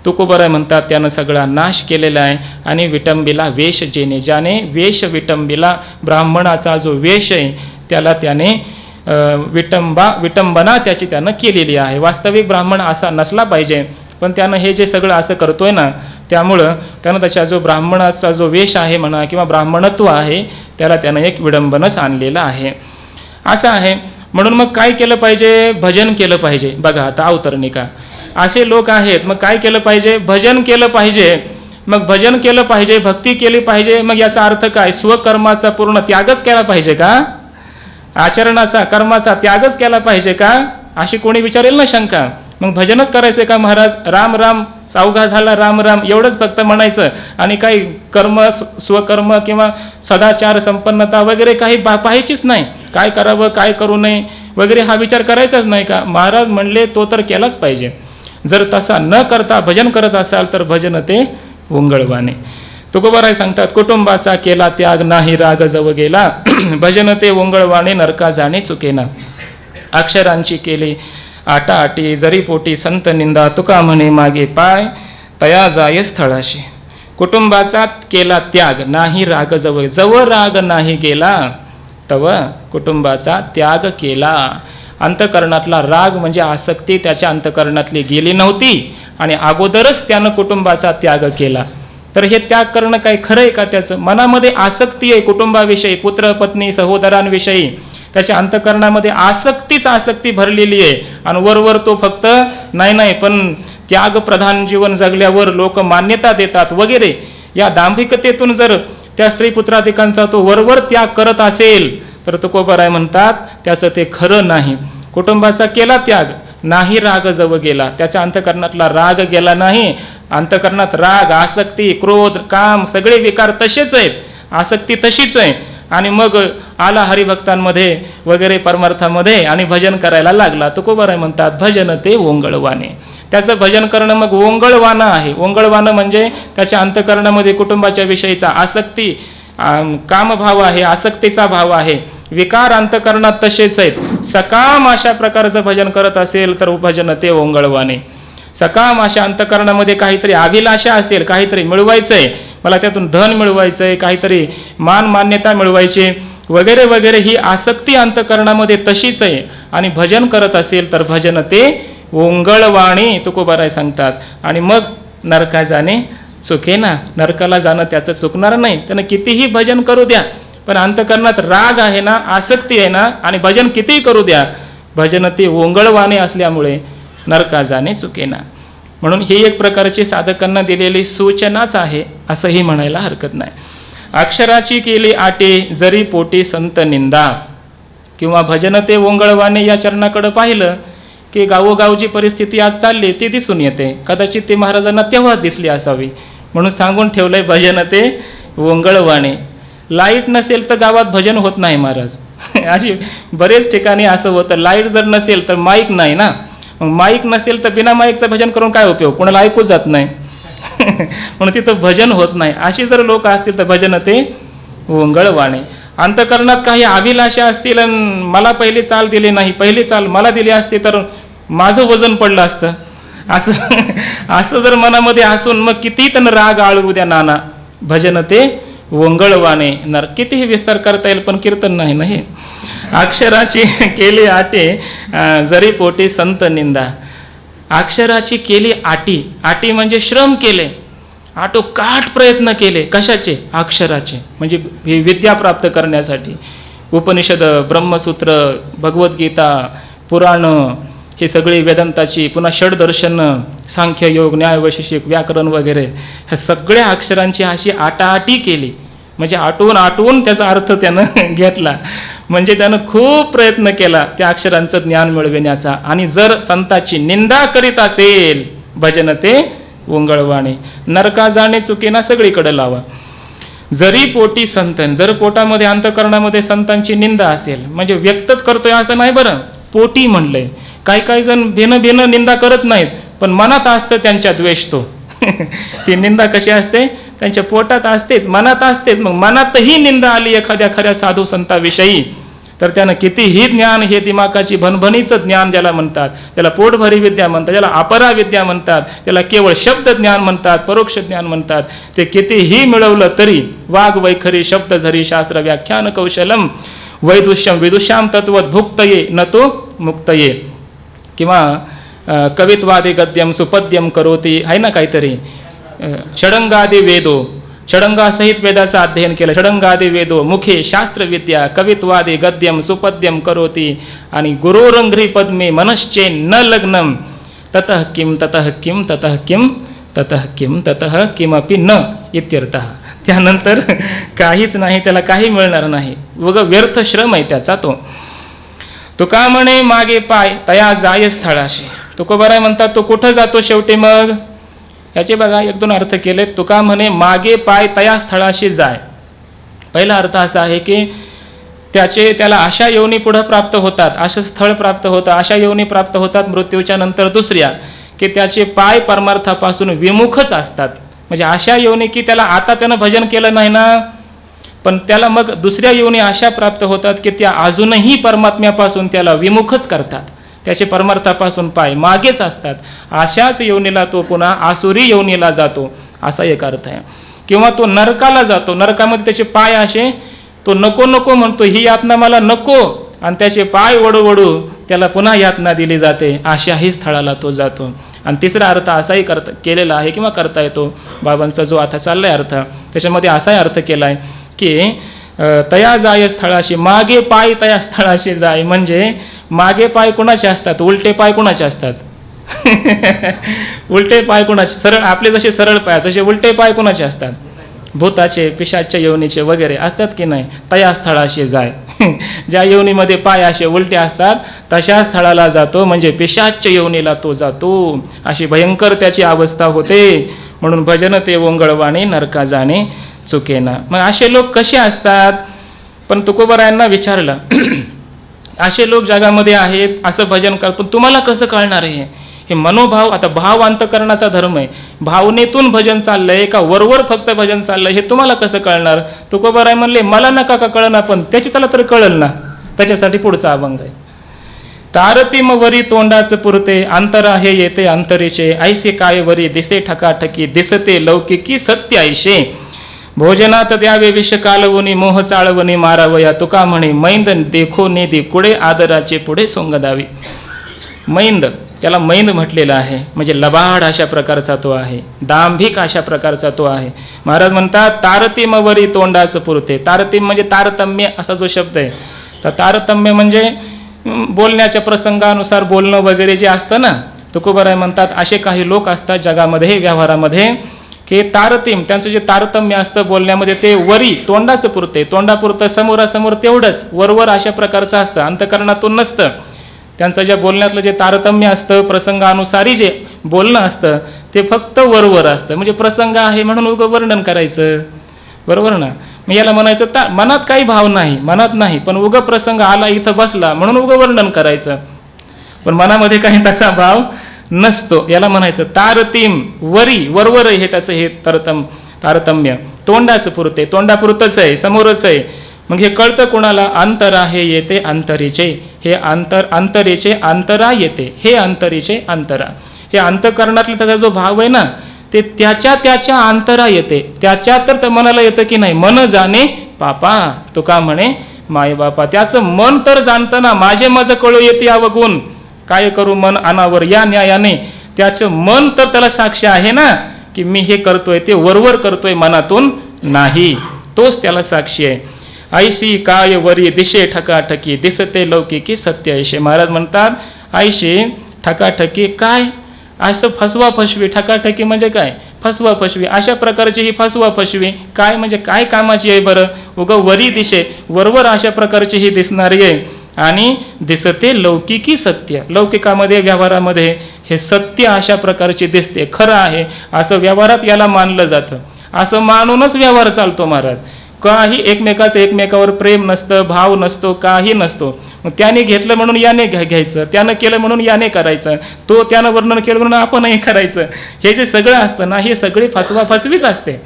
तुकोबाराय म्हणतात त्यानं सगळा नाश केलेला आहे. आणि विटंबिला वेश जेने, ज्याने वेश विटंबिला, ब्राह्मणाचा जो वेश आहे त्याला त्याने विटंबना त्याची त्यानं केलेली आहे. वास्तविक ब्राह्मण असा नसला पाहिजे. पण त्यानं हे जे सगळं असं करतोय ना, त्यामुळं त्यानं त्याच्या जो ब्राह्मणाचा जो वेश आहे म्हणा किंवा ब्राह्मणत्व आहे त्याला त्यानं एक विडंबनच आणलेलं आहे. असं आहे. म्हणून मग काय केलं पाहिजे? भजन केलं पाहिजे. बघा आता अवतरणिका असे लोक आहेत, मग काय केलं पाहिजे? भजन केलं पाहिजे. मग भजन केलं पाहिजे, भक्ती केली पाहिजे. मग याचा अर्थ काय? स्वकर्माचा पूर्ण त्यागच केला पाहिजे का? आचरणाचा कर्माचा त्यागच केला पाहिजे का? अशी कोणी विचारेल ना शंका. मग भजनच करायचं का महाराज? राम राम सावघा झाला राम राम एवढंच फक्त म्हणायचं आणि काही कर्म स्वकर्म किंवा सदाचार संपन्नता वगैरे काही पाहायचीच नाही. काय करावं काय करू नये वगैरे हा विचार करायचाच नाही का? महाराज म्हणले तो तर केलाच पाहिजे. जर तसा न करता भजन करत असाल तर भजन ते ओंगळवाणे. तुकोबाराय सांगतात, कुटुंबाचा केला त्याग नाही राग जव गेला, भजन ते ओंगळवाणे नरका जाणे चुकेना. अक्षरांची केली आटाआटी जरी पोटी संत निंदा, तुका म्हणे मागे पाय तया जाय स्थळाशी. कुटुंबाचा केला त्याग नाही राग जव, जव राग नाही गेला तव कुटुंबाचा त्याग केला. अंतकरणातला राग म्हणजे आसक्ती त्याच्या अंतकरणातली गेली नव्हती आणि अगोदरच त्यानं कुटुंबाचा त्याग केला. तर हे त्याग करणं काही खरं आहे का? त्याचं मनामध्ये आसक्ती आहे कुटुंबाविषयी, पुत्र पत्नी सहोदरांविषयी, त्याच्या अंतकरणामध्ये आसक्ती भरलेली आहे. आणि वरवर तो फक्त नाही पण त्याग प्रधान जीवन जगल्यावर लोक मान्यता देतात वगैरे, या दांभिकतेतून जर त्या स्त्री पुत्राधिकांचा तो वरवर त्याग करत असेल तर तुकोबाराय म्हणतात त्याचं ते खरं नाही. कुटुंबाचा केला त्याग नाही राग जव गेला, त्याच्या अंतकरणातला राग गेला नाही. अंतकरणात राग आसक्ती क्रोध काम सगळे विकार तसेच आहेत, आसक्ती तशीच आहे. आणि मग आला हरिभक्तांमध्ये वगैरे परमार्थामध्ये आणि भजन करायला लागला. तुकोबाराय म्हणतात भजन ते ओंगळवाणे. त्याचं भजन करणं मग ओंगळवाणं आहे. ओंगळवाणं म्हणजे त्याच्या अंतकरणामध्ये कुटुंबाच्या विषयीचा आसक्ती कामभाव आहे, आसक्तीचा भाव आहे, विकार अंतकरणात तसेच आहेत. सकाम अशा प्रकारचं भजन करत असेल तर भजन ते ओंगळवाणे. सकाम अशा अंतकरणामध्ये काहीतरी अभिलाषा असेल, काहीतरी मिळवायचंय, मला त्यातून धन मिळवायचंय, काहीतरी मान मान्यता मिळवायची वगैरे वगैरे, ही आसक्ती अंतकरणामध्ये तशीच आहे आणि भजन करत असेल तर भजन ते ओंगळवाणी तुकोबाराय सांगतात. आणि मग नरका जाणे चुके ना, नरकाला जाणं त्याचं चुकणार नाही. त्यानं कितीही भजन करू द्या पण अंतकरणात राग आहे ना, आसक्ती आहे ना, आणि भजन कितीही करू द्या भजन ते ओंगळवाणे असल्यामुळे नरका जाणे चुकेना. म्हणून ही एक प्रकारची साधकांना दिलेली सूचनाच आहे असंही म्हणायला हरकत नाही. अक्षराची केली आटे जरी पोटी संत निंदा, किंवा भजन ते ओंगळवाणे या चरणाकडे पाहिलं की गावोगावची परिस्थिती आज चालली ती दिसून येते. कदाचित ती महाराजांना तेव्हा दिसली असावी म्हणून सांगून ठेवलंय भजन ते ओंगळवाणे. लाईट नसेल तर गावात भजन होत नाही महाराज. अशी बरेच ठिकाणी असं होतं, लाईट जर नसेल तर माईक नाही ना, मग माईक नसेल तर बिना माईकचं भजन करून काय उपयोग, कोणाला ऐकू जात नाही म्हणून तिथं भजन होत नाही. अशी जर लोक असतील तर भजन ते ओंगळवाणे. अंतकरणात काही अभिलाषा असतील आणि मला पहिली चाल दिली नाही, पहिली चाल मला दिली असती तर माझं वजन पडलं असतं, असं जर मनामध्ये असून मग किती त्यांना राग आळू द्या नाना, भजन ते ओंगळवाणे. नर कितीही विस्तार करता येईल पण कीर्तन नाही ना हे. अक्षराची केली आटे जरी पोटी संत निंदा. अक्षराची केली आटी, आटी म्हणजे श्रम केले, आटोकाट प्रयत्न केले. कशाचे? अक्षराचे, म्हणजे विद्या प्राप्त करण्यासाठी. उपनिषद, ब्रह्मसूत्र, भगवद्गीता, पुराण, ही सगळी वेदांताची, पुन्हा षडदर्शन, सांख्ययोग, न्यायवैशेषिक, व्याकरण वगैरे, ह्या सगळ्या अक्षरांची अशी आटाआटी केली. म्हणजे आटवून त्याचा अर्थ त्यानं घेतला. म्हणजे त्यानं खूप प्रयत्न केला त्या अक्षरांचं ज्ञान मिळविण्याचा. आणि जर संताची निंदा करीत असेल भजन ते ओंगळवाणे. नरका जाणे चुकीना सगळीकडे लावा. जरी पोटी संतन, जर पोटामध्ये अंतकरणामध्ये संतांची निंदा असेल, म्हणजे व्यक्तच करतोय असं नाही बरं, पोटी म्हणलंय. काही जण भिन्न निंदा करत नाहीत पण मनात असतं त्यांच्या द्वेष. तो ती निंदा कशी असते? त्यांच्या पोटात असतेच, मनात असतेच. मग मनातही निंदा आली एखाद्या खऱ्या साधू संताविषयी तर त्यानं कितीही ज्ञान, हे दिमाकाची भणभणीचं ज्ञान ज्याला म्हणतात, त्याला पोटभरी विद्या म्हणतात, त्याला अपरा विद्या म्हणतात, त्याला केवळ शब्द ज्ञान म्हणतात, परोक्ष ज्ञान म्हणतात, ते कितीही मिळवलं तरी वाघ वैखरी शब्द झरी शास्त्र व्याख्यान कौशलम वैदुष्यम विदुष्याम तत्वत भुक्तये न तो मुक्तये. किंवा कवित्वादी गद्यम सुपद्यम करोती आहे ना काहीतरी, षडंगादी वेदो, षडंगासहित वेदाचं अध्ययन केलं, षडंगादी वेदो मुखे शास्त्रविद्या कवित्वादी गद्यम सुपद्यम करोती आणि गुरोरंघ्री पद्मे मनश्चे न लग्नम ततः किम ततः किम ततः किम ततः किम ततः किमपि न इत्यर्थः. त्यानंतर काहीच नाही, त्याला काही मिळणार नाही, उग व्यर्थ श्रम आहे त्याचा तो. तुका म्हणे मागे पाय तया जाय स्थळाशी. तुकोबाराय म्हणतात तो कुठं जातो शेवटी मग? याचे बघा एक दोन अर्थ केले. तुका म्हणे मागे पाय तया स्थळाशी जाय. पहिला अर्थ असा आहे की त्याला अशा योनी पुढं प्राप्त होतात, असं स्थळ प्राप्त होतं, अशा योनी प्राप्त होतात मृत्यूच्या नंतर दुसऱ्या, की त्याचे पाय परमार्थापासून विमुखच असतात. म्हणजे अशा योनी की त्याला आता त्यानं भजन केलं नाही ना, पण त्याला मग दुसऱ्या योनी अशा प्राप्त होतात की त्या अजूनही परमात्म्यापासून त्याला विमुखच करतात, त्याचे परमार्थापासून पाय मागेच असतात. अशाच योनीला तो पुन्हा आसुरी योनीला जातो, असा एक अर्थ आहे. किंवा तो नरकाला जातो, नरकामध्ये त्याचे पाय असे, तो नको नको म्हणतो, ही यातना मला नको, आणि त्याचे पाय वडू वडू त्याला पुन्हा यातना दिली जाते, अशाही स्थळाला तो जातो. आणि तिसरा अर्थ असाही केलेला आहे किंवा करता येतो बाबांचा जो आता चाललाय अर्थ, त्याच्यामध्ये असाही अर्थ केला आहे की तया जाय स्थळाशी, मागे पाय तया स्थळाशी जाय. म्हणजे मागे पाय कुणाचे असतात, उलटे पाय कुणाचे असतात? उलटे पाय कुणाचे? सरळ आपले जसे सरळ पाय तसे उलटे पाय कुणाचे असतात? भूताचे, पिशाच्या योनीचे वगैरे असतात की नाही. तया स्थळाशी जाय. ज्या योनीमध्ये पाय असे उलटे असतात तशा स्थळाला जातो, म्हणजे पिशाच्या योनीला तो जातो. अशी भयंकर त्याची अवस्था होते. म्हणून भजन ते ओंगळवाणे नरका जाणे चुकेना. मग असे लोक कसे असतात? पण तुकोबारायांना विचारलं, असे लोक जगामध्ये आहेत, असं भजन कर, पण तुम्हाला कसं कळणार आहे? हे मनोभाव, आता भाव अंतकरणाचा धर्म आहे, भावनेतून भजन चाललंय का वरवर फक्त भजन चाललंय हे तुम्हाला कसं कळणार? तुकोबाराय म्हणले मला नका का कळना, पण त्याची त्याला तर कळल ना. त्याच्यासाठी पुढचा अभंग आहे. तारतीम वरी तोंडाच पुरते अंतर आहे येते अंतरीचे, ऐसे काय वरी दिसे ठकाठकी दिसते लौकिकी सत्य ऐशे. भोजनात द्यावे विष कालवणी मोह चाळवणी मारावया. तुका म्हणे मैंद देखो नेदी कुडे आदराचे पुढे सोंग दावी. मैंद, त्याला मैंद म्हटलेलं आहे, म्हणजे लबाड अशा प्रकारचा तो आहे, दांभिक अशा प्रकारचा तो आहे. महाराज म्हणतात तारतीम वरी तोंडाचं पुरते. तारतीम म्हणजे तारतम्य असा जो शब्द आहे, तर तारतम्य म्हणजे बोलण्याच्या प्रसंगानुसार बोलणं वगैरे जे असतं ना. तुकोबाराय म्हणतात असे काही लोक असतात जगामध्ये, व्यवहारामध्ये, की तारतीम, त्यांचं जे तारतम्य असतं बोलण्यामध्ये ते वरी तोंडाचं पुरते, तोंडापुरतं समोरासमोर तेवढंच, वरवर अशा प्रकारचं असतं, अंतकरणातून नसतं. त्यांचं ज्या बोलण्यातलं जे तारतम्य असतं, प्रसंगानुसारी जे बोलणं असतं ते फक्त वरवर असतं. म्हणजे प्रसंग आहे म्हणून उगं वर्णन करायचं, बरोबर ना. मग याला म्हणायचं मनात काही भाव नाही, मनात नाही, पण उगं प्रसंग आला इथं बसला म्हणून उगं वर्णन करायचं, पण मनामध्ये काही तसा भाव नसतो. याला म्हणायचं तारतीम वरी, वरवर हे त्याचं हे तारतम्य. तोंडाचं पुरते, तोंडापुरतच आहे, समोरच आहे. मग हे कळतं कोणाला? अंतर आहे येते अंतरीचे. हे अंतरीचे अंतरा येते, हे अंतरीचे अंतरा. हे अंतकरणातला त्याचा जो भाव आहे ना, ते त्याच्या अंतरा येते. त्याच्या तर मनाला येतं की नाही, मन जाणे पापा. तुका म्हणे माय बापा. त्याचं मन तर जाणतं ना, माझे मज कळू येते यावगुण काय करू मन अनावर या न्यायाने. त्याचं मन तर त्याला साक्ष आहे ना, की मी हे करतोय ते वरवर करतोय, मनातून नाही. तोच त्याला साक्षी आहे. ऐशी काय वरी दिशे ठकाठकी दिसते लौकिकी सत्य ऐशे. महाराज म्हणतात ऐशी ठकाठकी काय, असं फसवा फसवी. ठकाठकी म्हणजे काय? फसवा फसवी. अशा प्रकारची ही फसवा फसवी काय म्हणजे काय कामाची आहे बरं? उगं वरी दिशे, वरवर अशा प्रकारची ही दिसणारी आहे. आणि दिसते लौकिकी सत्य. लौकिकामध्ये व्यवहारामध्ये हे सत्य अशा प्रकारची दिसते, खरं आहे असं व्यवहारात याला मानलं जातं. असं मानूनच व्यवहार चालतो महाराज. काही एकमेकाचं एकमेकावर प्रेम नसतं, भाव नसतो, काही नसतो. मग त्याने घेतलं म्हणून याने घ्यायचं, त्यानं केलं म्हणून याने करायचं, तो त्यानं वर्णन केलं म्हणून आपणही करायचं. हे जे सगळं असतं ना, हे सगळे फसवा फसवीच असते.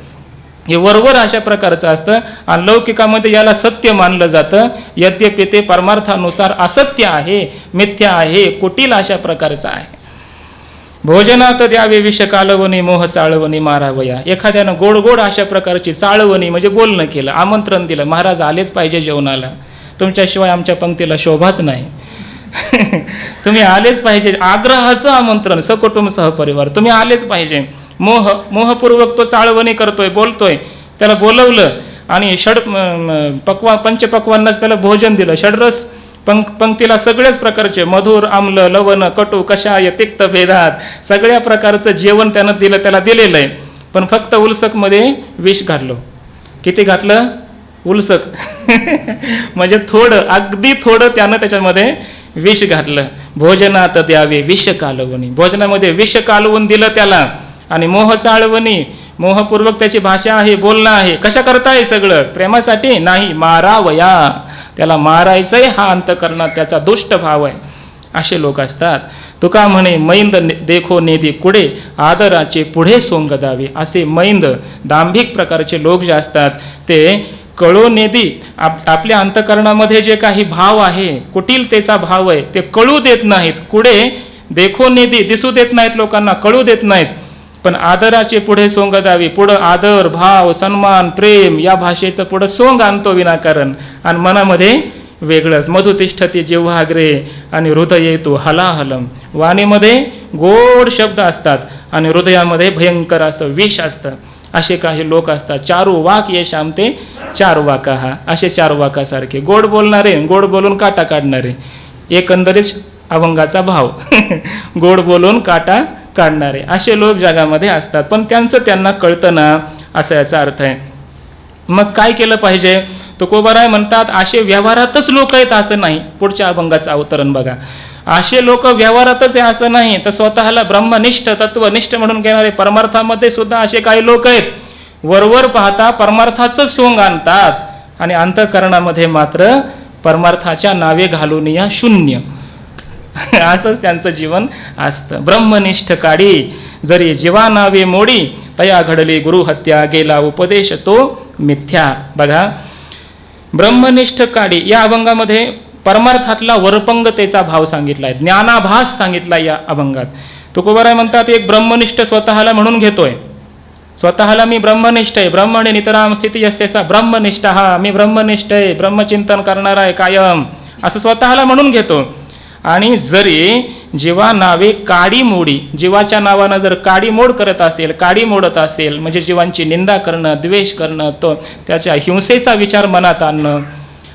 हे वरवर अशा प्रकारचं असतं. आणि लौकिकामध्ये याला सत्य मानलं जातं, यद्यपि ते परमार्थानुसार असत्य आहे, मिथ्या आहे, कुटील अशा प्रकारचं आहे. भोजनात द्यावे विष कालवणी मोह चाळवणी मारावया. एखाद्यानं गोड गोड अशा प्रकारची चाळवणी म्हणजे बोलणं केलं, आमंत्रण दिलं, महाराज आलेच पाहिजे जेवणाला, तुमच्याशिवाय आमच्या पंक्तीला शोभाच नाही. तुम्ही आलेच पाहिजे, आग्रहाचं आमंत्रण, सकुटुंब सहपरिवार तुम्ही आलेच पाहिजे. मोहपूर्वक तो चाळवणी करतोय, बोलतोय, त्याला बोलवलं आणि पंचपक्वांनाच त्याला भोजन दिलं. षड्रस पंक्तीला सगळ्याच प्रकारचे मधुर, आम्ल, लवण, कटू, कषाय, तिक्त भेदात सगळ्या प्रकारचं जेवण त्यानं दिलं, त्याला दिलेलं आहे. पण फक्त उलसकमध्ये विष घातलं. किती घातलं? उलसक म्हणजे थोडं, अगदी थोडं त्यानं त्याच्यामध्ये विष घातलं. भोजनात द्यावे विष कालवणी, भोजनामध्ये विष कालवून दिलं त्याला. आणि मोह चाळवणी, मोहपूर्वक त्याची भाषा आहे, बोलणं आहे. कशा करताय सगळं? प्रेमासाठी नाही, मारावया, त्याला मारायचंय, हा अंतकरणात त्याचा दुष्ट भाव आहे. असे लोक असतात. तुका म्हणे मैंद देखो नेदी कुडे, आदराचे पुढे सोंग दावे. असे मैंद, दांभिक प्रकारचे लोक जे असतात ते कळो नेदी, आपल्या अंतकरणामध्ये जे काही भाव आहे, कुटिलतेचा भाव आहे, ते कळू देत नाहीत. कुडे देखो नेदी, दिसू देत नाहीत लोकांना, कळू देत नाहीत. पण आदराचे पुढे सोंग द्यावी, पुढं आदर, भाव, सन्मान, प्रेम या भाषेचं पुढं सोंग आणतो विनाकारण. आणि मनामध्ये वेगळंच. मधुतिष्ठती जिव्हाग्रे आणि हृदय तो हलाहलम. वाणीमध्ये गोड शब्द असतात आणि हृदयामध्ये भयंकर असं विष असतं. असे काही लोक असतात. चारू वाक ये शामते चार वाका, हा असे चार वाकासारखे गोड बोलणारे, गोड बोलून काटा काढणारे. एकंदरीत अभंगाचा भाव गोड बोलून काटा काढणारे असे लोक जगामध्ये असतात. पण त्यांचं त्यांना कळतं ना, असा याचा अर्थ आहे. मग काय केलं पाहिजे? तुकोबाराय म्हणतात असे व्यवहारातच लोक आहेत असं नाही. पुढच्या अभंगाचं अवतरण बघा. असे लोक व्यवहारातच आहे असं नाही, तर स्वतःला ब्रह्मनिष्ठ, तत्वनिष्ठ म्हणून घेणारे, परमार्थामध्ये सुद्धा असे काही लोक आहेत. वरवर पाहता परमार्थाचं सोंग आणतात आणि अंतःकरणामध्ये मात्र परमार्थाच्या नावे घालून या शून्य असंच त्यांचं जीवन असतं. ब्रह्मनिष्ठ काढी जरी जीवा नावे मोडी, तया घडली गुरुहत्या, गेला उपदेश तो मिथ्या. बघा, ब्रह्मनिष्ठ काढी या अभंगामध्ये परमार्थातला वरपंगतेचा भाव सांगितलाय, ज्ञानाभास सांगितलाय या अभंगात. तुकोबाराय म्हणतात एक ब्रह्मनिष्ठ स्वतःला म्हणून घेतोय, स्वतःला मी ब्रह्मनिष्ठ आहे. ब्रह्मणे नितराम स्थिती असतेसा ब्रह्मनिष्ठ, हा मी ब्रह्मनिष्ठ आहे, ब्रह्मचिंतन करणार आहे कायम, असं स्वतःला म्हणून घेतो. आणि जरी जीवा नावे काडी मोडी, जीवाच्या नावानं जर काडी मोड करत असेल, काडी मोडत असेल, म्हणजे जीवांची निंदा करणं, द्वेष करणं, तो त्याच्या हिंसेचा विचार मनात आणणं,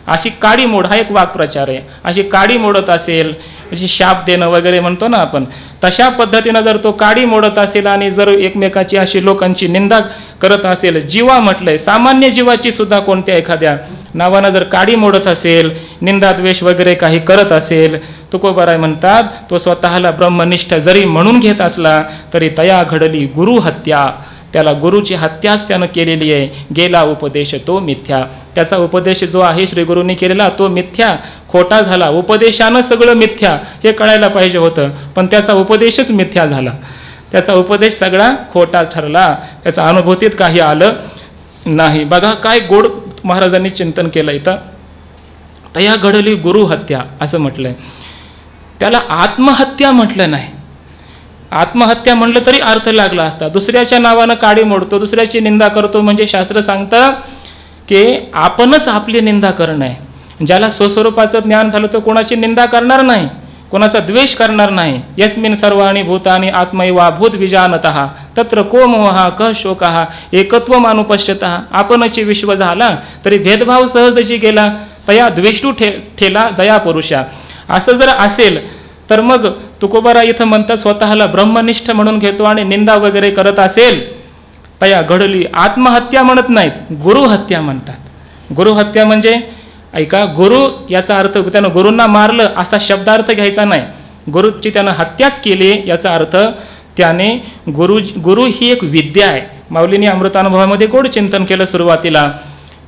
अशी काडी मोड हा एक वाक्प्रचार आहे. अशी काडी मोडत असेल, म्हणजे शाप देणं वगैरे म्हणतो ना आपण, तशा पद्धतीनं जर तो काडी मोडत असेल आणि जर एकमेकाची अशी लोकांची निंदा करत असेल, जीवा म्हटलंय, सामान्य जीवाची सुद्धा कोणत्या एखाद्या नावानं जर काडी मोडत असेल, निंदा द्वेष वगैरे काही करत असेल, तुकोबाराय म्हणतात तो स्वतःला ब्रह्मनिष्ठ जरी म्हणून घेत असला तरी तया घडली गुरु हत्या, त्याला गुरुची हत्याच त्यानं केलेली आहे. गेला उपदेश तो मिथ्या, त्याचा उपदेश जो आहे श्री गुरूंनी केलेला तो मिथ्या, खोटा झाला. उपदेशानं सगळं मिथ्या हे कळायला पाहिजे होतं, पण त्याचा उपदेशच मिथ्या झाला, त्याचा उपदेश सगळा खोटा ठरला, त्याचा अनुभूतीत काही आलं नाही. बघा काय गोड महाराजांनी चिंतन केलं इथं. तया घडली गुरु हत्या असं म्हटलंय, त्याला आत्महत्या म्हटलं नाही. आत्महत्या म्हणलं तरी अर्थ लागला असता. दुसऱ्याच्या नावानं काडी मोडतो, दुसऱ्याची निंदा करतो, म्हणजे शास्त्र सांगतं की आपणच आपली निंदा करणं आहे. ज्याला स्वस्वरूपाचं ज्ञान झालं तो कोणाची निंदा करणार नाही, कोणाचा द्वेष करणार नाही. यस्मिन सर्वाणि भूतानि आत्मैवा भूत विजानतः तत्र को मोहा क शोकः एकत्वम अनुपश्यतः. आपणची विश्व झाला तरी भेदभाव सहजची गेला, तया द्वेष्टू ठेला जया पुरुषा. असं जर असेल तर मग तुकोबारा इथं म्हणतात स्वतःला ब्रह्मनिष्ठ म्हणून घेतो आणि निंदा वगैरे करत असेल, तया घडली. आत्महत्या म्हणत नाहीत, गुरुहत्या म्हणतात. गुरुहत्या म्हणजे ऐका, गुरु याचा अर्थ त्यानं गुरूंना मारलं असा शब्दार्थ घ्यायचा नाही. गुरुची त्यानं हत्याच केली याचा अर्थ त्याने गुरु ही एक विद्या आहे. माऊलींनी अमृतानुभवामध्ये गोड चिंतन केलं सुरुवातीला.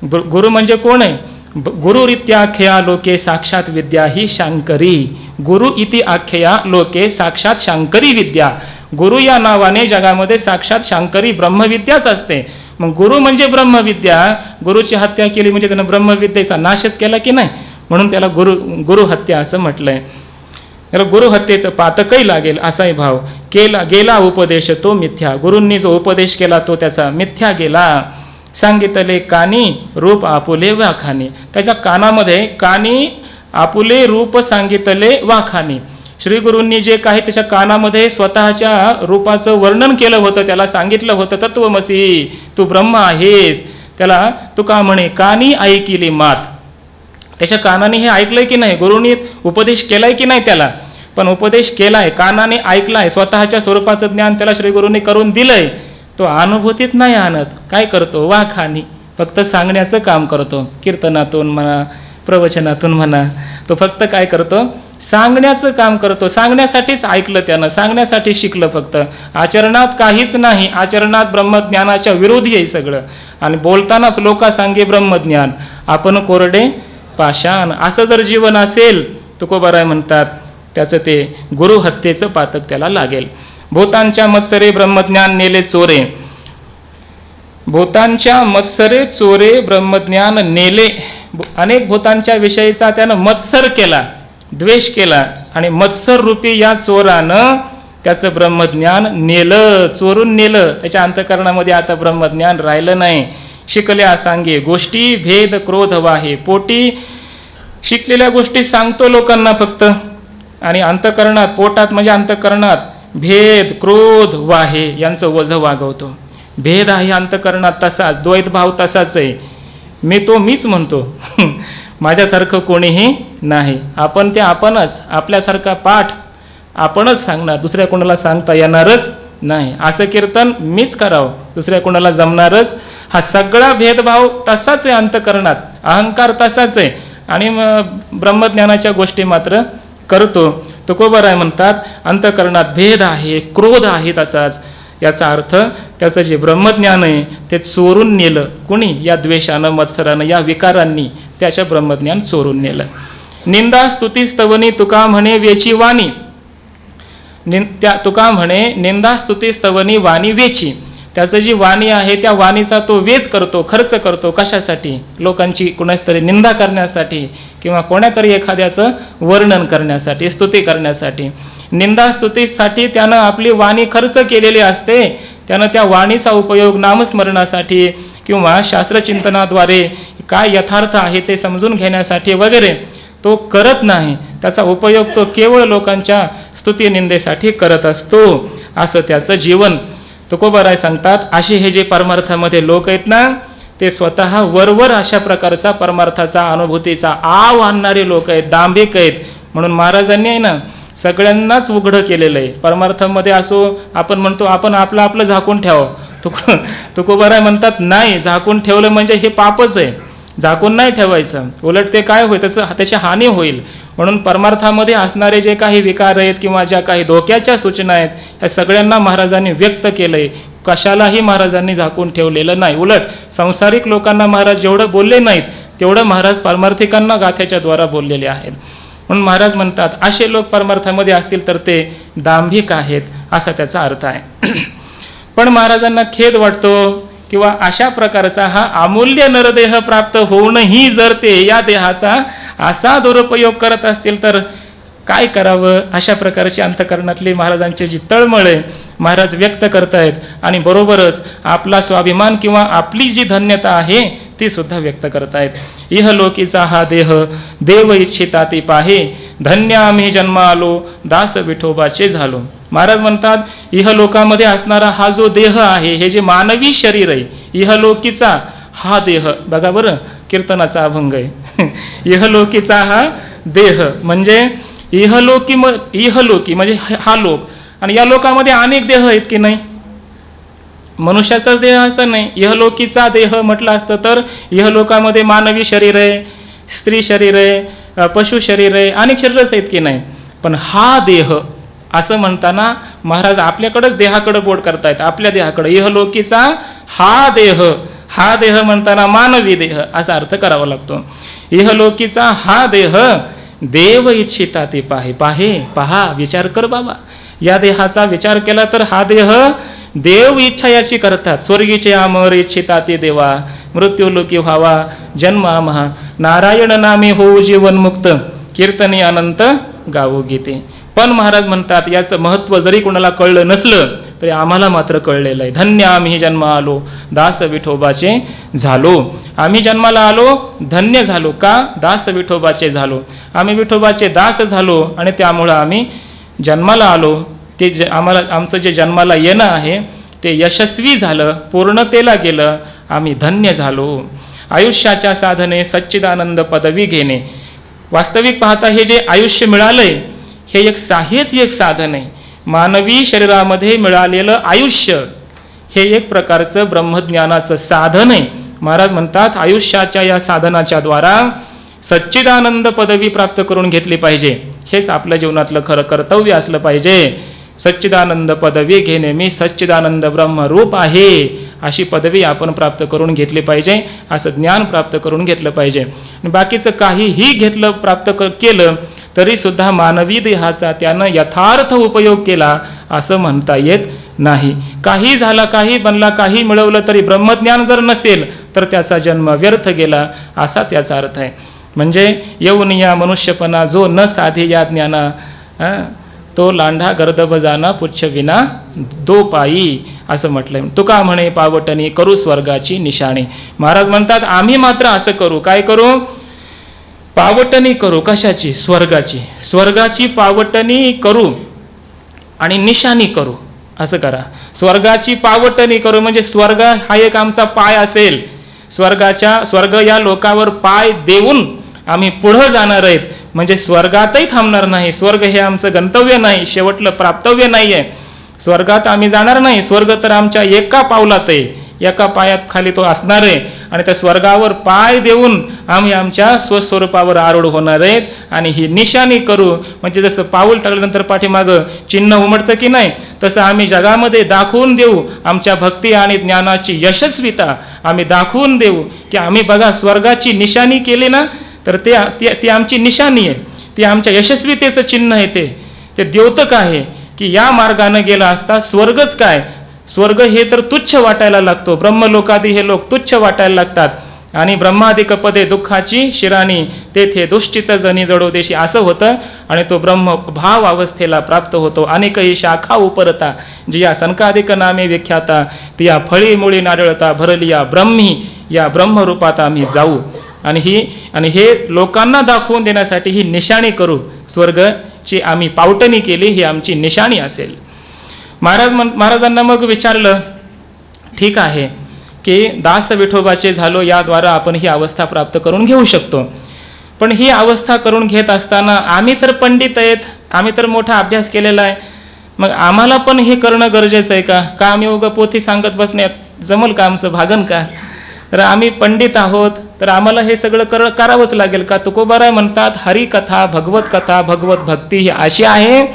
गुरु म्हणजे कोण आहे? गुरुरित्याख्या लोके साक्षात विद्या ही शांकरी. गुरु इति आख्या लोके साक्षात शांकरी विद्या. गुरु या नावाने जगामध्ये साक्षात शांकरी ब्रह्मविद्याच असते. मग गुरु म्हणजे ब्रह्मविद्या, गुरुची हत्या केली म्हणजे त्यानं ब्रह्मविद्येचा नाशच केला की नाही, म्हणून त्याला गुरुहत्या असं म्हटलंय. त्याला गुरुहत्येचं पातकही लागेल असाही भाव. गेला उपदेश तो मिथ्या, गुरूंनी जो उपदेश केला तो त्याचा मिथ्या गेला. सांगितले कानी रूप आपुले व्याखानी, त्याच्या कानामध्ये कानी आपुले रूप सांगितले वाखानी. श्री गुरूंनी जे काही त्याच्या कानामध्ये स्वतःच्या रूपाचं वर्णन केलं होतं, त्याला सांगितलं होतं तत्वमसी, तू ब्रह्म आहेस. त्याला तुका म्हणे कानी ऐकिली मात. त्याच्या कानाने हे ऐकलंय की नाही, गुरूंनी उपदेश केलाय की नाही त्याला, पण उपदेश केलाय, कानाने ऐकलाय, स्वतःच्या स्वरूपाचं ज्ञान त्याला श्री गुरूंनी करून दिलंय. तो अनुभूतीत नाही आणत, काय करतो, वाखानी, फक्त सांगण्याचं काम करतो. कीर्तनातून म्हणा, प्रवचनातून म्हणा, तो फक्त काय करतो, सांगण्याचं काम करतो. सांगण्यासाठीच ऐकलं त्यानं, सांगण्यासाठी शिकलं फक्त. आचरणात काहीच नाही, आचरणात ब्रह्मज्ञानाच्या विरोधी आहे सगळं. आणि बोलताना लोका सांगे ब्रह्मज्ञान, आपण कोरडे पाषाण. असं जर जीवन असेल, तुकोबाराय म्हणतात, त्याचं ते गुरु हत्येचं पातक त्याला लागेल. भूतांच्या मत्सरे ब्रह्मज्ञान नेले चोरे. भूतांच्या मत्सरे चोरे ब्रह्मज्ञान नेले. अनेक भूतांच्या विषयीचा त्यानं मत्सर केला, द्वेष केला, आणि मत्सर रूपी या चोरानं त्याचं ब्रह्मज्ञान नेलं, चोरून नेलं. त्याच्या अंतःकरणामध्ये आता ब्रह्मज्ञान राहिलं नाही. शिकल्या सांगे गोष्टी भेद क्रोध वाहे. पोटी शिकलेल्या गोष्टी सांगतो लोकांना फक्त, आणि अंतःकरणात, पोटात म्हणजे अंतःकरणात भेद क्रोध वाहे यांचं वजं वागवतो. भेद आहे अंतःकरणात तसाच, द्वैत भाव तसाच आहे. मी तो मीच म्हणतो, माझ्यासारखं कोणीही नाही. आपण ते आपणच, आपल्यासारखा पाठ आपणच सांगणार, दुसऱ्या कोणाला सांगता येणारच नाही. असं कीर्तन मीच करावं, दुसऱ्या कोणाला जमणारच. हा सगळा भेदभाव तसाच आहे अंतःकरणात, अहंकार तसाच आहे, आणि ब्रह्मज्ञानाच्या गोष्टी मात्र करतो. तुकोबाराय म्हणतात अंतःकरणात भेद आहे, क्रोध आहे तसाच. याचा अर्थ त्याचं जे ब्रह्मज्ञान आहे ते चोरून नेलं. कुणी? या द्वेषानं, मत्सरानं, या विकारांनी त्याच्या ब्रह्मज्ञान चोरून नेलं. निंदा स्तुती स्तवनी तुका म्हणे वेची वाणी. त्या तुका म्हणे निंदा स्तुती स्तवनी वाणी वेची. त्याचं जी वाणी आहे त्या वाणीचा तो वेच करतो, खर्च करतो. कशासाठी? लोकांची कुणाच तरी निंदा करण्यासाठी, किंवा कोणातरी एखाद्याचं वर्णन करण्यासाठी, स्तुती करण्यासाठी. निंदा स्तुतीसाठी त्यानं आपली वाणी खर्च केलेली असते. त्यानं त्या वाणीचा उपयोग नामस्मरणासाठी किंवा शास्त्रचिंतनाद्वारे काय यथार्थ आहे ते समजून घेण्यासाठी वगैरे तो करत नाही. त्याचा उपयोग तो केवळ लोकांच्या स्तुती निंदेसाठी करत असतो. असं त्याचं जीवन. तुकोबाराय सांगतात असे हे जे परमार्थामध्ये लोक आहेत ना, ते स्वतः वरवर अशा प्रकारचा परमार्थाचा अनुभूतीचा आव आणणारे लोक आहेत, दांभिक आहेत. म्हणून महाराजांनी आहे ना सगळ्यांनाच उघडं केलेलं आहे. परमार्थामध्ये असो, आपण म्हणतो आपण आपलं आपलं झाकून ठेवावं. तुकोबाराय म्हणतात नाही, झाकून ठेवलं म्हणजे हे पापच आहे, झाकून नाही ठेवायचं. उलट ते काय होईल, त्याची हानी होईल. म्हणून परमार्थामध्ये असणारे जे काही विकार आहेत किंवा ज्या काही धोक्याच्या सूचना आहेत, या सगळ्यांना महाराजांनी व्यक्त केलंय. कशालाही महाराजांनी झाकून ठेवलेलं नाही. उलट संसारिक लोकांना महाराज जेवढं बोलले नाहीत तेवढं महाराज परमार्थिकांना गाथ्याच्या द्वारा बोललेले आहेत. म्हणून महाराज म्हणतात असे लोक परमार्थामध्ये असतील तर ते दांभिक आहेत, असा त्याचा अर्थ आहे. पण महाराजांना खेद वाटतो किंवा अशा प्रकारचा हा अमूल्य नरदेह प्राप्त होऊनही जर ते या देहाचा असा दुरुपयोग करत असतील तर काय करावं. अशा प्रकारची अंतःकरणातली महाराजांची जी तळमळ आहे महाराज व्यक्त करतायत. आणि बरोबरच आपला स्वाभिमान किंवा आपली जी धन्यता आहे ती सुद्धा व्यक्त करतायत. इहलोकीचा हा देह देव इच्छिता ती पाहे, धन्य आम्ही जन्म आलो दास विठोबाचे झालो. महाराज म्हणतात इहलोकामध्ये असणारा हा जो देह आहे, हे जे मानवी शरीर आहे, इहलोकीचा हा देह, बघा बरं कीर्तनाचा अभंग आहे. इहलोकीचा हा देह म्हणजे इहलोकी म्हणजे हा लोक. आणि या लोकामध्ये अनेक देह आहेत की नाही. मनुष्याचाच देह असं नाही. इहलोकीचा देह म्हटलं असतं तर इहलोकामध्ये मानवी शरीर आहे, स्त्री शरीर आहे, पशु शरीर आहे, अनेक शरीरच आहेत की नाही. पण हा देह असं म्हणताना महाराज आपल्याकडेच देहाकडे बोट करतायत, आपल्या देहाकडे. इहलोकीचा हा देह, हा देह म्हणताना मानवी देह असा अर्थ करावा लागतो. इहलोकीचा हा देह देव इच्छिता ते पाहे. पहा, विचार कर बाबा. या देहाचा विचार केला तर हा देह देव इच्छा याची करतात. स्वर्गीचे अमर इच्छिता ते देवा, मृत्यूलोकी व्हावा जन्म आम्हा, नारायण नामे होऊ जीवनमुक्त, कीर्तनी अनंत गावो गीते. पण महाराज म्हणतात याचं महत्त्व जरी कोणाला कळलं नसलं तरी आम्हाला मात्र कळलेलं आहे. धन्य आम्ही जन्म आलो, दास विठोबाचे झालो. आम्ही जन्माला आलो, धन्य झालो. का? दास विठोबाचे झालो. आम्ही विठोबाचे दास झालो आणि त्यामुळं आम्ही जन्माला आलो. ते आम्हाला आमचं जे जन्माला येणं आहे ते यशस्वी झालं, पूर्णतेला गेलं, आम्ही धन्य झालो. आयुष्याच्या साधने सच्चिदानंद पदवी घेणे. वास्तविक पाहता हे जे आयुष्य मिळालंय हे हेच एक साधन आहे. मानवी शरीरामध्ये मिळालेलं आयुष्य हे एक प्रकारचं ब्रह्मज्ञानाचं साधन आहे. महाराज म्हणतात आयुष्याच्या या साधनाच्या द्वारा सच्चिदानंद पदवी प्राप्त करून घेतली पाहिजे. हेच आपल्या जीवनातलं खरं कर्तव्य असलं पाहिजे. सच्चिदानंद पदवी घेणे, मी सच्चिदानंद ब्रह्मरूप आहे अशी पदवी आपण प्राप्त करून घेतली पाहिजे. असं ज्ञान प्राप्त करून घेतलं पाहिजे. बाकीचं काहीही घेतलं प्राप्त केलं तरी सुद्धा मानवी देहाचा त्यानं यथार्थ उपयोग केला असं म्हणता येत नाही. काही झाला, काही बनला, काही मिळवलं तरी ब्रह्मज्ञान जर नसेल तर त्याचा जन्म व्यर्थ गेला असाच याचा अर्थ आहे. म्हणजे येऊन या मनुष्यपणा जो न साधे या ज्ञाना, तो लांढा गर्दभ जाना पुच्छ विना दो पायी असं म्हटलंय. तुका म्हणे पावटणी करू स्वर्गाची निशाणी. महाराज म्हणतात आम्ही मात्र असं करू. काय करू? पावटणी करू. कशाची? स्वर्गाची. स्वर्गाची पावटणी करू आणि निशाणी करू. असं करा. स्वर्गाची पावटणी करू म्हणजे स्वर्ग हा एक आमचा पाय असेल. स्वर्ग या लोकावर पाय देऊन आम्ही पुढं जाणार आहेत. म्हणजे स्वर्गातही थांबणार नाही. स्वर्ग हे आमचं गंतव्य नाही, शेवटलं प्राप्तव्य नाही आहे. स्वर्गात आम्ही जाणार नाही. स्वर्ग तर आमच्या एका पावलात आहे, एका पायात खाली तो असणार आहे. आणि त्या स्वर्गावर पाय देऊन आम्ही आमच्या स्वस्वरूपावर आरूढ होणार आहेत. आणि ही निशाणी करू म्हणजे जसं पाऊल टाकल्यानंतर पाठीमागं चिन्ह उमटतं की नाही, तसं आम्ही जगामध्ये दाखवून देऊ आमच्या भक्ती आणि ज्ञानाची यशस्वीता. आम्ही दाखवून देऊ की आम्ही बघा स्वर्गाची निशाणी केली ना, तर ती आमची निशाणी आहे, ती आमच्या यशस्वीतेचं चिन्ह आहे. ते द्योतक आहे की या मार्गानं गेला असता स्वर्गच काय, स्वर्ग हे तर तुच्छ वाटायला लागतो. ब्रह्मलोकादी हे लोक तुच्छ वाटायला लागतात. आणि ब्रह्मादिक पदे दुःखाची शिराणी तेथे दुष्टित जनी जडोदेशी असं होतं. आणि तो ब्रह्म भाव अवस्थेला प्राप्त होतो. अनेकही शाखा उपरता जी या सनकादिक नामे विख्याता, ती या फळी मुळी नारळता भरली या ब्रह्मी, या ब्रह्मरूपात आम्ही जाऊ. आणि हे लोकांना दाखवून देण्यासाठी ही निशाणी करू. स्वर्गची आम्ही पावटणी केली, ही आमची निशाणी असेल. महाराजांना मग विचारलं, ठीक आहे की दास विठोबाचे झालो, याद्वारा आपण ही अवस्था प्राप्त करून घेऊ शकतो. पण ही अवस्था करून घेत असताना आम्ही तर पंडित आहेत, आम्ही तर मोठा अभ्यास केलेला आहे, मग आम्हाला पण हे करणं गरजेचं आहे का? का आम्ही उगा पोथी सांगत बसण्यात जमल का? आमचं भागन का? तर आम्ही पंडित आहोत तर आम्हाला हे सगळं करावंच लागेल का? तुकोबाराय म्हणतात हरिकथा, भगवत कथा, भगवत भक्ती ही अशी आहे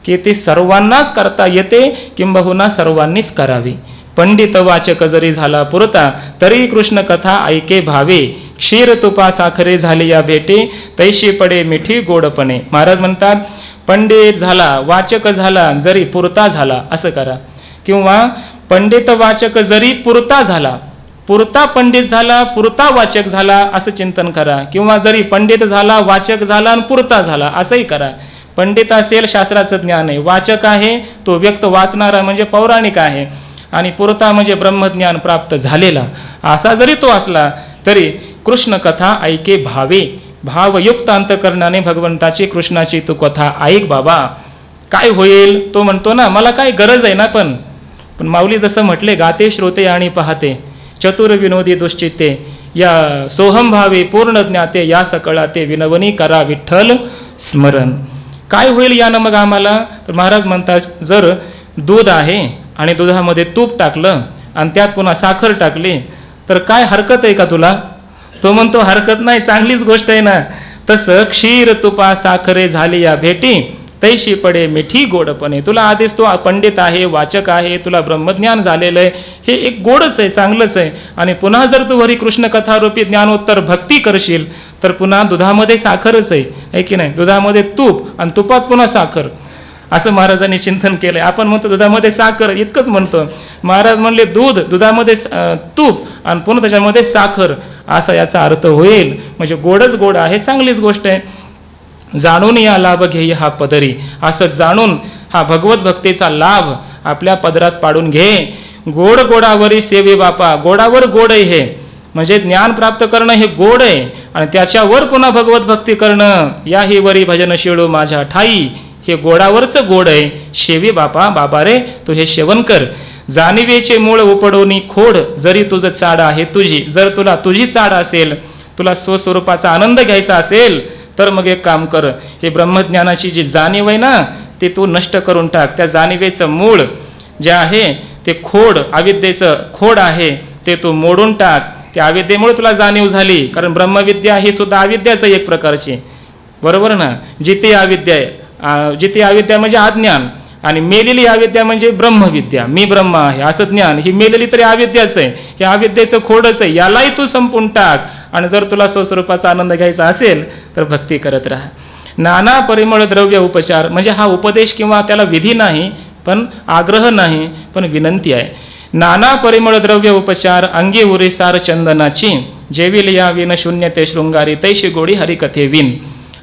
की ती सर्वांनाच करता येते, किंबहुना सर्वांनीच करावी. पंडित वाचक जरी झाला पुरता, तरी कृष्ण कथा ऐके भावे. क्षीर तुपा साखरे झाले या भेटे, तैशी पडे मिठी गोडपणे. महाराज म्हणतात पंडित झाला, वाचक झाला, जरी पुरता झाला असं करा. किंवा पंडित वाचक जरी पुरता झाला, पुरता पंडित झाला, पुरता वाचक झाला असं चिंतन करा. किंवा जरी पंडित झाला, वाचक झाला आणि पुरता झाला असंही करा. पंडित असेल शास्त्राचं ज्ञान आहे, वाचक आहे तो व्यक्त वाचणारा म्हणजे पौराणिक आहे, आणि पुरता म्हणजे ब्रह्मज्ञान प्राप्त झालेला, असा जरी तो असला तरी कृष्ण कथा ऐके भावे. भावयुक्त अंतकरणाने भगवंताची कृष्णाची तू कथा ऐक बाबा. काय होईल? तो म्हणतो ना मला काय गरज आहे ना, पण माऊली जसं म्हटले, गाते श्रोते आणि पाहते चतुर विनोदी दुश्चित्ते, या सोहम भावे पूर्ण ज्ञाते, या सकळाते विनवनी करा विठ्ठल स्मरण. काय होईल यानं मग आम्हाला? तर महाराज म्हणतात जर दूध आहे आणि दुधामध्ये तूप टाकलं आणि त्यात पुन्हा साखर टाकली तर काय हरकत आहे का तुला? तो म्हणतो हरकत नाही, चांगलीच गोष्ट आहे ना. तसं क्षीर तुपा साखरे झाली या भेटी, तैशी पडे मिठी गोडपणे. तुला आधीच तो पंडित आहे, वाचक आहे, तुला ब्रह्मज्ञान झालेलं आहे, हे एक गोडच आहे, चांगलंच आहे. आणि पुन्हा जर तू हरी कृष्ण कथारूपी ज्ञानोत्तर भक्ती करशील तर पुन्हा दुधामध्ये साखरच आहे की नाही? दुधामध्ये तूप आणि तुपात पुन्हा साखर, असं महाराजांनी चिंतन केलंय. आपण म्हणतो दुधामध्ये साखर इतकंच म्हणतो. महाराज म्हणले दूध, दुधामध्ये तूप आणि पुन्हा त्याच्यामध्ये साखर, असा याचा अर्थ होईल. म्हणजे गोडच गोड आहे, चांगलीच गोष्ट आहे. जाणून या लाभ घेई हा पदरी, असं जाणून हा भगवत भक्तीचा लाभ आपल्या पदरात पाडून घे. गोड गोडावरी सेवे बापा, गोडावर गोड आहे हे, म्हणजे ज्ञान प्राप्त करणं हे गोड आहे आणि त्याच्यावर पुन्हा भगवत भक्ती करणं, याही वरी भजन शिळू माझ्या ठाई, हे गोडावरचं गोड आहे. शेवी बापा, बाबा रे तू हे सेवन कर. जाणीवेचे मूळ उपडोनी खोड, जरी तुझं चाड आहे तुझी, जर तुला तुझी चाड असेल, तुला स्वस्वरूपाचा आनंद घ्यायचा असेल, तर मग एक काम कर, हे ब्रह्मज्ञानाची जी जाणीव आहे ना, ते तू नष्ट करून टाक. त्या जाणीवेचं मूळ जे आहे ते खोड, अविद्येचं खोड आहे, ते तू मोडून टाक. त्या अविद्येमुळे तुला जाणीव झाली, कारण ब्रह्मविद्या ही सुद्धा अविद्याचं एक प्रकारची, बरोबर ना. जिथे अविद्या आहे, जिथे अविद्या म्हणजे अज्ञान, आणि मेलेली अविद्या म्हणजे ब्रह्मविद्या, मी ब्रह्म आहे असं ज्ञान. ही मेलेली तरी अविद्याच आहे, हे अविद्येचं खोडच आहे, यालाही तू संपून टाक. आणि जर तुला स्वस्वरूपाचा आनंद घ्यायचा असेल तर भक्ती करत राहा. नाना परिमळ द्रव्य उपचार, म्हणजे हा उपदेश किंवा त्याला विधी नाही, पण आग्रह नाही, पण विनंती आहे. नाना परिमळ द्रव्य उपचार अंगी उरी सार चंदनाची, जेविल या विन शून्य ते शृंगारी, तैशी गोडी हरिकथे विन.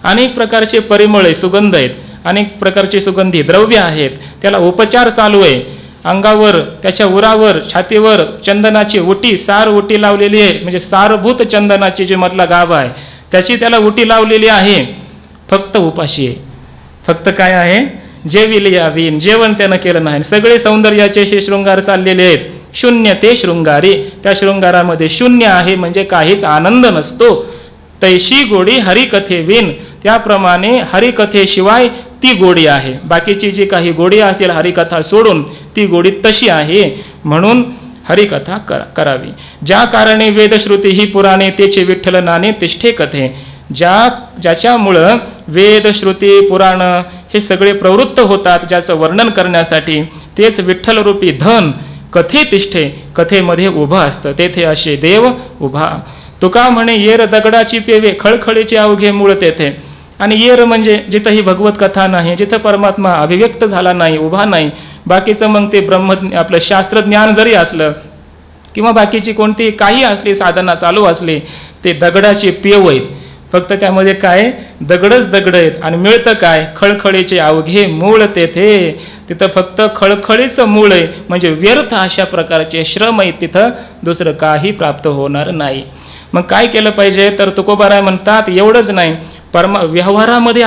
अनेक प्रकारचे परिमळ सुगंध आहेत, अनेक प्रकारची सुगंधी द्रव्य आहेत, त्याला उपचार चालू आहे. अंगावर, त्याच्या उरावर, छातीवर चंदनाची उटी, सार उटी लावलेली आहे, म्हणजे सारभूत चंदनाची जी मधला गाभ आहे त्याची त्याला उटी लावलेली आहे. फक्त उपाशी आहे, फक्त काय आहे, जेविल या विन, जेवण त्यानं केलं नाही. सगळे सौंदर्याचे शृंगार चाललेले आहेत, शून्य ते शृंगारी, त्या शृंगारामध्ये शून्य आहे, म्हणजे काहीच आनंद नसतो. तैशी गोडी हरिकथे विन, त्याप्रमाणे हरिकथेशिवाय ती गोडी आहे. बाकीची जी काही गोडी असेल हरिकथा सोडून, ती गोडी तशी आहे, म्हणून हरिकथा करावी. ज्या कारणे वेदश्रुती ही पुराणे, तेचे विठ्ठल नाणे तिष्ठे कथे. ज्याच्यामुळं वेद श्रुती पुराण हे सगळे प्रवृत्त होतात, ज्याचं वर्णन करण्यासाठी, तेच विठ्ठलरूपी धन कथे तिष्ठे, कथेमध्ये उभं असतं, तेथे असे देव उभा. तुका म्हणे येर दगडाची पेवे, खळखळीचे अवघे मूळ तेथे. आणि येर म्हणजे जिथं ही भगवत कथा नाही, जिथं परमात्मा अभिव्यक्त झाला नाही, उभा नाही. बाकीचं मग ते ब्रह्म आपलं शास्त्रज्ञान जरी असलं किंवा बाकीची कोणती काही असली साधना चालू असली, ते दगडाचे पेव आहेत, फक्त त्यामध्ये काय दगडच दगड आहेत. आणि मिळतं काय, खळखळीचे अवघे मूळ तेथे, तिथं फक्त खळखळीचं मूळ आहे, म्हणजे व्यर्थ अशा प्रकारचे श्रम आहेत, तिथं दुसरं काही प्राप्त होणार नाही. मग काय केलं पाहिजे, तर तुकोबाराय म्हणतात एवढंच नाही, व्यवहारामध्ये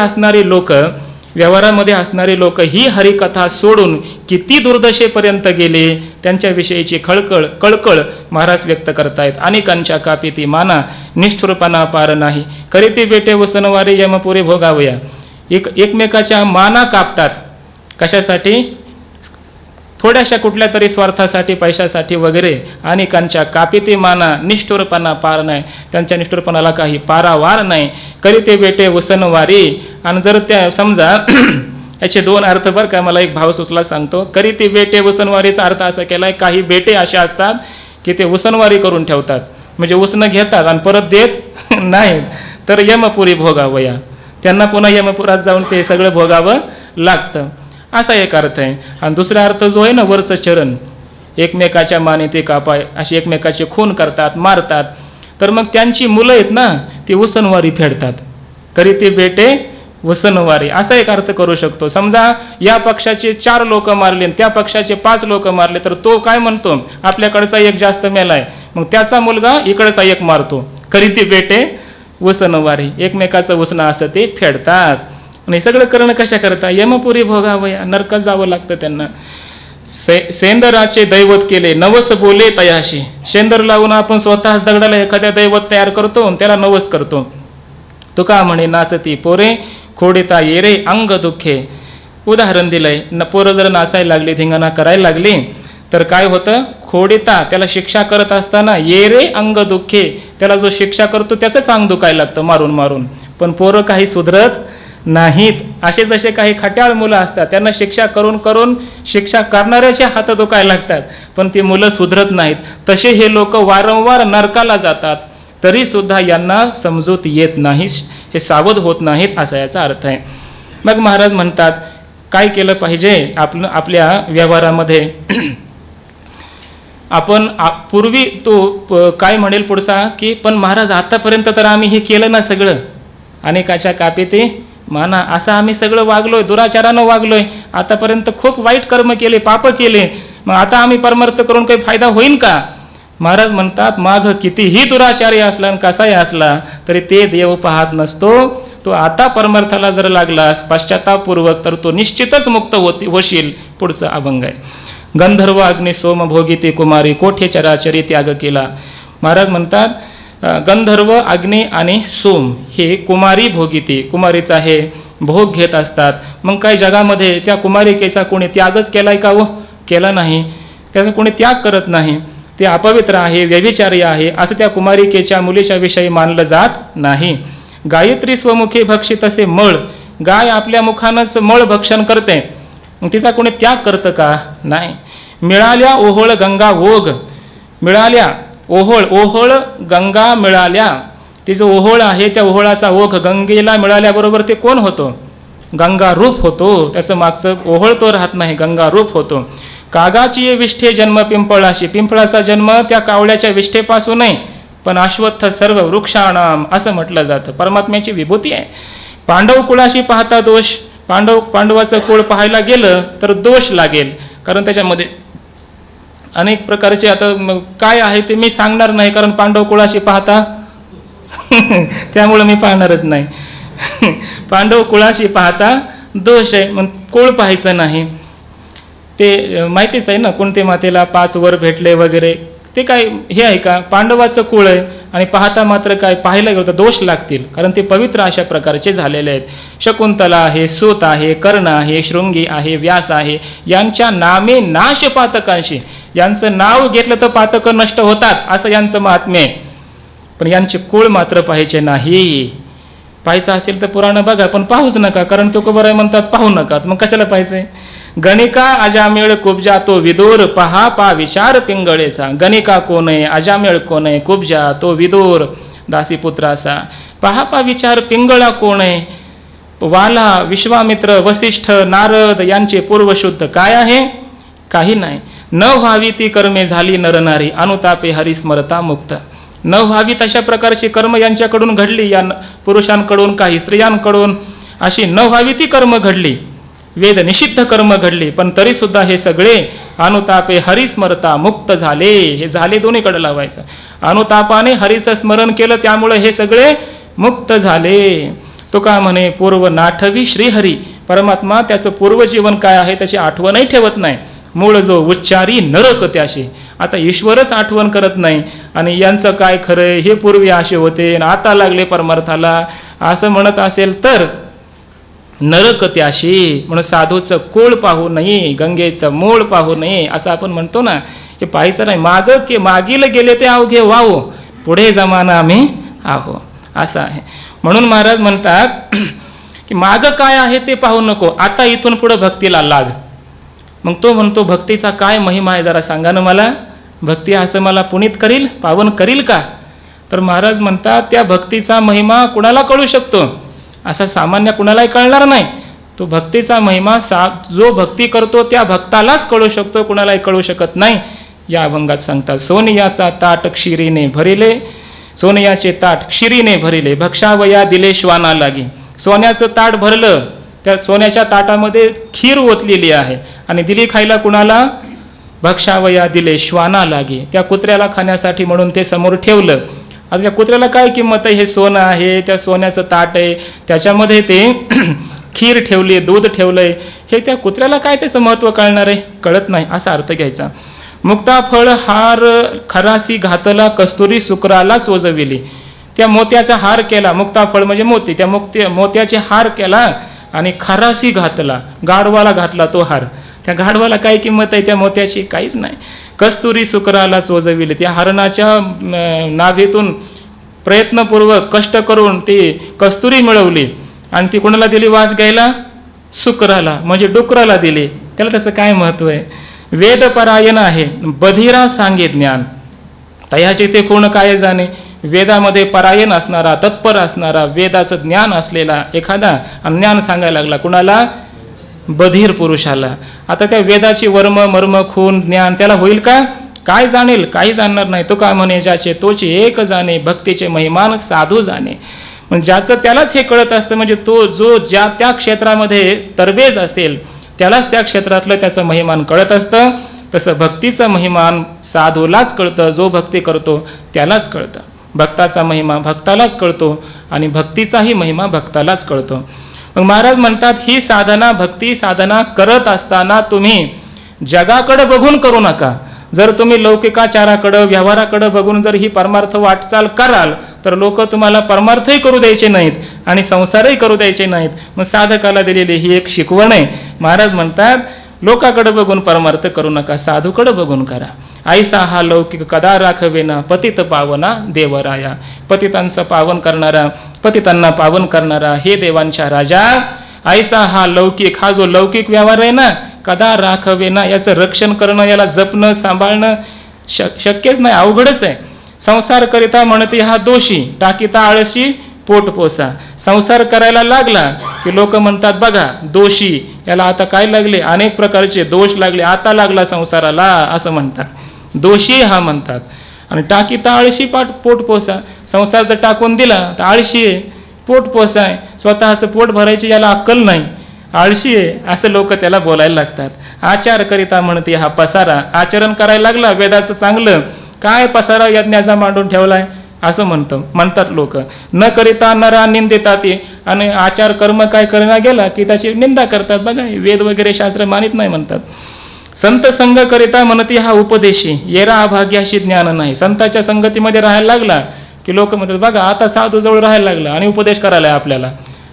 असणारे लोक ही हरिकथा सोडून किती दुर्दशेपर्यंत गेले, त्यांच्याविषयीची कळकळ महाराज व्यक्त करतायत. अनेकांच्या कापिती माना, निष्ठुरपणा पार नाही, करीती बेटे वसनवारे यमपुरे भोगावया. एकमेकाच्या माना कापतात, कशासाठी, थोड्याशा कुठल्या तरी स्वार्थासाठी, पैशासाठी वगैरे. अनेकांच्या कापिती माना, निष्ठुरपणा पार नाही, त्यांच्या निष्ठुरपणाला काही पारावार नाही. करीते बेटे वसनवारी. आणि जर त्या समजा याचे दोन अर्थ बरं का, मला एक भाव सुचला सांगतो. करीते बेटे वसनवारीचा अर्थ असा केलाय, काही बेटे असे असतात की ते उसनवारी करून ठेवतात, म्हणजे उसनं घेतात आणि परत देत नाहीत, तर यमपुरी भोगावया, त्यांना पुन्हा यमपुरात जाऊन ते सगळं भोगावं लागतं, असा एक अर्थ आहे. आणि दुसरा अर्थ जो आहे ना, वरचं चरण, एकमेकाच्या माने ते कापाय, असे एकमेकाचे खून करतात, मारतात, तर मग त्यांची मुलं आहेत ना, ती उसनवारी फेडतात. करीते बेटे वसनवारी असा एक अर्थ करू शकतो. समजा या पक्षाचे 4 लोक मारले, त्या पक्षाचे 5 लोक मारले, तर तो काय म्हणतो, आपल्याकडचा एक जास्त मेलाय, मग त्याचा मुलगा इकडचा एक मारतो. करीते बेटे वसनवारी, एकमेकाचं उसनं असं ते फेडतात. आणि सगळं करणं कशा करता, यमपुरी भोगावया, नरकात जावं लागतं त्यांना. सेंदराचे दैवत केले, नवस बोले तयाशी. शेंदर लावून आपण स्वतःच दगडाला एखाद्या दैवत तयार करतो, त्याला नवस करतो. तुका म्हणे नाचती पोरे, खोडिता येरे अंग दुःखे. उदाहरण दिलंय, पोरं जर नाचायला लागली, धिंगाणा करायला लागली, तर काय होतं, खोडिता, त्याला शिक्षा करत असताना येरे अंग दुःखे, त्याला जो शिक्षा करतो त्याचंच अंग दुखायला लागतं मारून मारून. पण पोरं काही सुधरत नाहीत. असे जसे काही खट्याळ मुलं असतात, त्यांना शिक्षा करून करून शिक्षा करणाऱ्याचे हात दुखायला लागतात, पण ती मुलं सुधरत नाहीत. तसे हे लोक वारंवार नरकाला जातात, तरी सुद्धा यांना समजूत येत नाही, हे सावध होत नाहीत, असा याचा अर्थ आहे. मग महाराज म्हणतात काय केलं पाहिजे आपल्या व्यवहारामध्ये. आपण पूर्वी तो काय म्हणेल पुढचा, की पण महाराज आतापर्यंत तर आम्ही हे केलं ना सगळं, अनेकाच्या कापे ते माना असं आम्ही सगळं वागलोय, दुराचारानं वागलोय, आतापर्यंत खूप वाईट कर्म केले, पाप केले, मग आता आम्ही परमार्थ करून काही फायदा होईल का? महाराज म्हणतात माघ कितीही दुराचारी असला आणि कसाही असला तरी ते देव पाहत नसतो. तो आता परमार्थाला जर लागलास पश्चातापूर्वक तर तो निश्चितच मुक्त होशील. पुढचा अभंग आहे. गंधर्व अग्नी सोम भोगिते कुमारी कोठे चराचरी त्याग केला. महाराज म्हणतात गंधर्व अग्नी आणि सोम हे कुमारी भोगिते, कुमारीचा हे भोग घेत असतात. मग काय जगामध्ये त्या कुमारिकेचा कोणी त्यागच केलाय का? हो, केला नाही. त्याचा कोणी त्याग करत नाही. ते अपवित्र आहे, व्यभिचारी आहे असं त्या कुमारिकेच्या मुलीच्या विषयी मानलं जात नाही. गायत्री स्वमुखी भक्षित असे मळ, गाय आपल्या मुखानंच मळ भक्षण करते, मग तिचा कोणी त्याग करतं का? नाही. मिळाल्या ओहोळ गंगा ओघ, मिळाल्या ओहोळ, ओहोळ गंगा मिळाल्या, तिचं ओहोळ आहे त्या ओहोळाचा ओघ गंगेला मिळाल्याबरोबर ते कोण होतो? गंगा रूप होतो. त्याचं मागचं ओहोळ तो राहत नाही, गंगा रूप होतो. कागाची विष्ठे जन्म पिंपळाशी, पिंपळाचा जन्म त्या कावळ्याच्या विष्ठेपासून नाही, पण अश्वत्थ सर्व वृक्षाणाम असं म्हटलं जातं. परमात्म्याची विभूती आहे. पांडव कुळाशी पाहता दोष, पांडवाचं कुळ पाहायला गेलं तर दोष लागेल, कारण त्याच्यामध्ये अनेक प्रकारचे आता काय आहे ते मी सांगणार नाही, कारण पांडव कुळाशी पाहता त्यामुळं मी पाहणारच नाही. पांडव कुळाशी पाहता दोष आहे, मग कुळ पाहायचं नाही. ते माहितीच आहे ना, कोणते मातेला 5 वर भेटले वगैरे, ते काय हे आहे का? पांडवाचं कुळ आहे आणि पाहता मात्र काय पाहायला गेलं तर दोष लागतील, कारण ते पवित्र अशा प्रकारचे झालेले आहेत. शकुंतला आहे, सूत आहे, कर्ण आहे, शृंगी आहे, व्यास आहे, यांच्या नामे नाश पातकांशी, यांचं नाव घेतलं तर पातकं नष्ट होतात असं यांचं महात्म्य आहे. पण यांचे कुळ मात्र पाहायचे नाही. पाहायचं असेल तर पुराण बघा, पण पाहूच नका, कारण तुकोबाराय म्हणतात पाहू नका, मग कशाला पाहायचंय? गणिका अजामेळ कुब्जा तो विदूर, पहा पा विचार पिंगळेचा. गणिका कोण आहे, अजामेळ कोण आहे, कुब्जा तो विदूर दासीपुत्राचा. पहा पा विचार पिंगळा कोण आहे? वाला, विश्वामित्र, वसिष्ठ, नारद यांचे पूर्वशुद्ध काय आहे? काही नाही. न व्हावी ती कर्मे झाली नरनारी, अनुतापे हरिस्मरता मुक्त. न व्हावी तशा प्रकारची कर्म यांच्याकडून घडली, या पुरुषांकडून काही स्त्रियांकडून अशी न व्हावी ती कर्म घडली, वेद निषिद्ध कर्म घडली, पण तरी सुद्धा हे सगळे अनुतापे हरिस्मरता मुक्त झाले. हे झाले दोन्हीकडे लावायचं. अनुतापाने हरीचं स्मरण केलं त्यामुळे हे सगळे मुक्त झाले. तो का म्हणे पूर्व नाठवी श्रीहरी, परमात्मा त्याचं पूर्वजीवन काय आहे त्याची आठवणही ठेवत नाही. मूळ जो उच्चारी नरक त्याशी. आता ईश्वरच आठवण करत नाही आणि यांचं काय खरंय, हे पूर्वी असे होते आता लागले परमार्थाला असं म्हणत असेल तर नरक त्याशी. म्हणून साधूचं कुळ पाहू नये, गंगेचं मूळ पाहू नये असं आपण म्हणतो ना, हे पाहायचं नाही. मागील गेले ते अवघे वाहो, पुढे जमाना आम्ही आहो असं आहे. म्हणून महाराज म्हणतात की माग काय आहे ते पाहू नको, आता इथून पुढे भक्तीला लाग. मग तो म्हणतो भक्तीचा काय महिमा आहे जरा सांगा ना मला, भक्ती असं मला पुनीत करील, पावन करील का? तर महाराज म्हणतात त्या भक्तीचा महिमा कुणाला कळू शकतो, असा सामान्य कुणालाही कळणार नाही. तो भक्तीचा महिमा जो भक्ती करतो त्या भक्तालाच कळू शकतो, कुणालाही कळू शकत नाही. या अभंगात सांगतात सोनियाचा ताट क्षीरीने भरिले, सोनियाचे ताट क्षीरीने भरिले, भक्षावया दिले श्वाना लागी. सोन्याचं ताट भरलं, त्या सोन्याच्या ताटामध्ये खीर ओतलेली आहे आणि दिली खायला कुणाला? भक्षावया दिले श्वाना लागी. त्या कुत्र्याला खाण्यासाठी म्हणून ते समोर ठेवलं. आता त्या कुत्र्याला काय किंमत आहे? हे सोनं आहे, त्या सोन्याचं ताट आहे, त्याच्यामध्ये ते खीर ठेवली, दूध ठेवलंय, हे त्या कुत्र्याला काय त्याचं महत्त्व कळणार आहे? कळत नाही असा अर्थ घ्यायचा. मुक्ताफळ हार खरासी घातला, कस्तुरी शुक्राला सोजविली. त्या मोत्याचा हार केला, मुक्ताफळ म्हणजे मोती, त्या मोत्याचे हार केला आणि खरासी घातला, गाढवाला घातला तो हार. त्या गाढवाला काय किंमत आहे त्या मोत्याची? काहीच नाही. कस्तुरी शुक्राला चोजविले, त्या हरणाच्या नाभीतून प्रयत्नपूर्वक कष्ट करून ती कस्तुरी मिळवली आणि ती कोणाला दिली वास घ्यायला? शुक्राला म्हणजे डुकराला दिली. त्याला त्याचं काय महत्त्व आहे? वेदपरायण आहे, बधिरा सांगे ज्ञान, तयाचे ते कोण काय जाणे. वेदामध्ये परायण असणारा, तत्पर असणारा, वेदाचं ज्ञान असलेला एखादा ज्ञान सांगायला लागला कुणाला? बधीर पुरुषाला. आता त्या वेदाची वर्म मर्म खून ज्ञान त्याला होईल का? काय जाणेल? काही जाणणार नाही. तो का म्हणे ज्याचे तोची एक जाणे, भक्तीचे महिमान साधू जाणे. पण ज्याचं त्यालाच हे कळत असतं, म्हणजे तो जो ज्या त्या क्षेत्रामध्ये तरबेज असेल त्यालाच त्या क्षेत्रातलं त्याचं महिमान कळत असतं. तसं भक्तीचं महिमान साधूलाच कळतं, जो भक्ती करतो त्यालाच कळतं. भक्ताचा महिमा भक्तालाच कळतो आणि भक्तीचाही महिमा भक्तालाच कळतो. मग महाराज म्हणतात, ही साधना भक्ती साधना करत असताना तुम्ही जगाकडे बघून करू नका. जर तुम्ही लौकिकाचाराकडं व्यवहाराकडं बघून जर ही परमार्थ वाटचाल कराल तर लोक तुम्हाला परमार्थही करू द्यायचे नाहीत आणि संसारही करू द्यायचे नाहीत. मग साधकाला दिलेली ही एक शिकवण आहे. महाराज म्हणतात, लोकाकडे बघून परमार्थ करू नका, साधूकडे बघून करा. ऐसा हा लौकिक कदा राखवेना पतित पावना देवराया. पतितांचं पावन करणारा, पतितांना पावन करणारा हे देवांच्या राजा. ऐसा हा लौकिक, हा जो लौकिक व्यवहार आहे ना, कदा राखवेना, याचं रक्षण करणं, याला जपणं सांभाळणं शक्यच नाही, अवघडच आहे. संसार करिता म्हणते हा दोषी, टाकीता आळशी पोट पोसा. संसार करायला लागला की लोक म्हणतात बघा दोषी, याला आता काय लागले, अनेक प्रकारचे दोष लागले, आता लागला संसाराला असं म्हणतात. दोषी हा म्हणतात. आणि टाकीता आळशी पोट पोसा. संसार जर टाकून दिला तर आळशी आहे, पोट पोसा आहे, स्वतःचं पोट भरायची याला अक्कल नाही, आळशी आहे असं लोक त्याला बोलायला लागतात. आचार करिता म्हणते हा पसारा. आचरण करायला लागला वेदाचं चांगलं, काय पसारा यज्ञाचा मांडून ठेवलाय असं म्हणतात लोक. न करिता नरा निंदिता ते, आणि आचार कर्म काय करणं गेला की त्याची निंदा करतात. बघा वेद वगैरे शास्त्र मानित नाही म्हणतात. संत संग करिता म्हणते हा उपदेशी, येरा अभाग्याशी ज्ञान नाही. संतांच्या संगतीमध्ये राहायला लागला की लोक म्हणतात बघा आता साधू जवळ राहायला लागला आणि उपदेश करायला आपल्याला,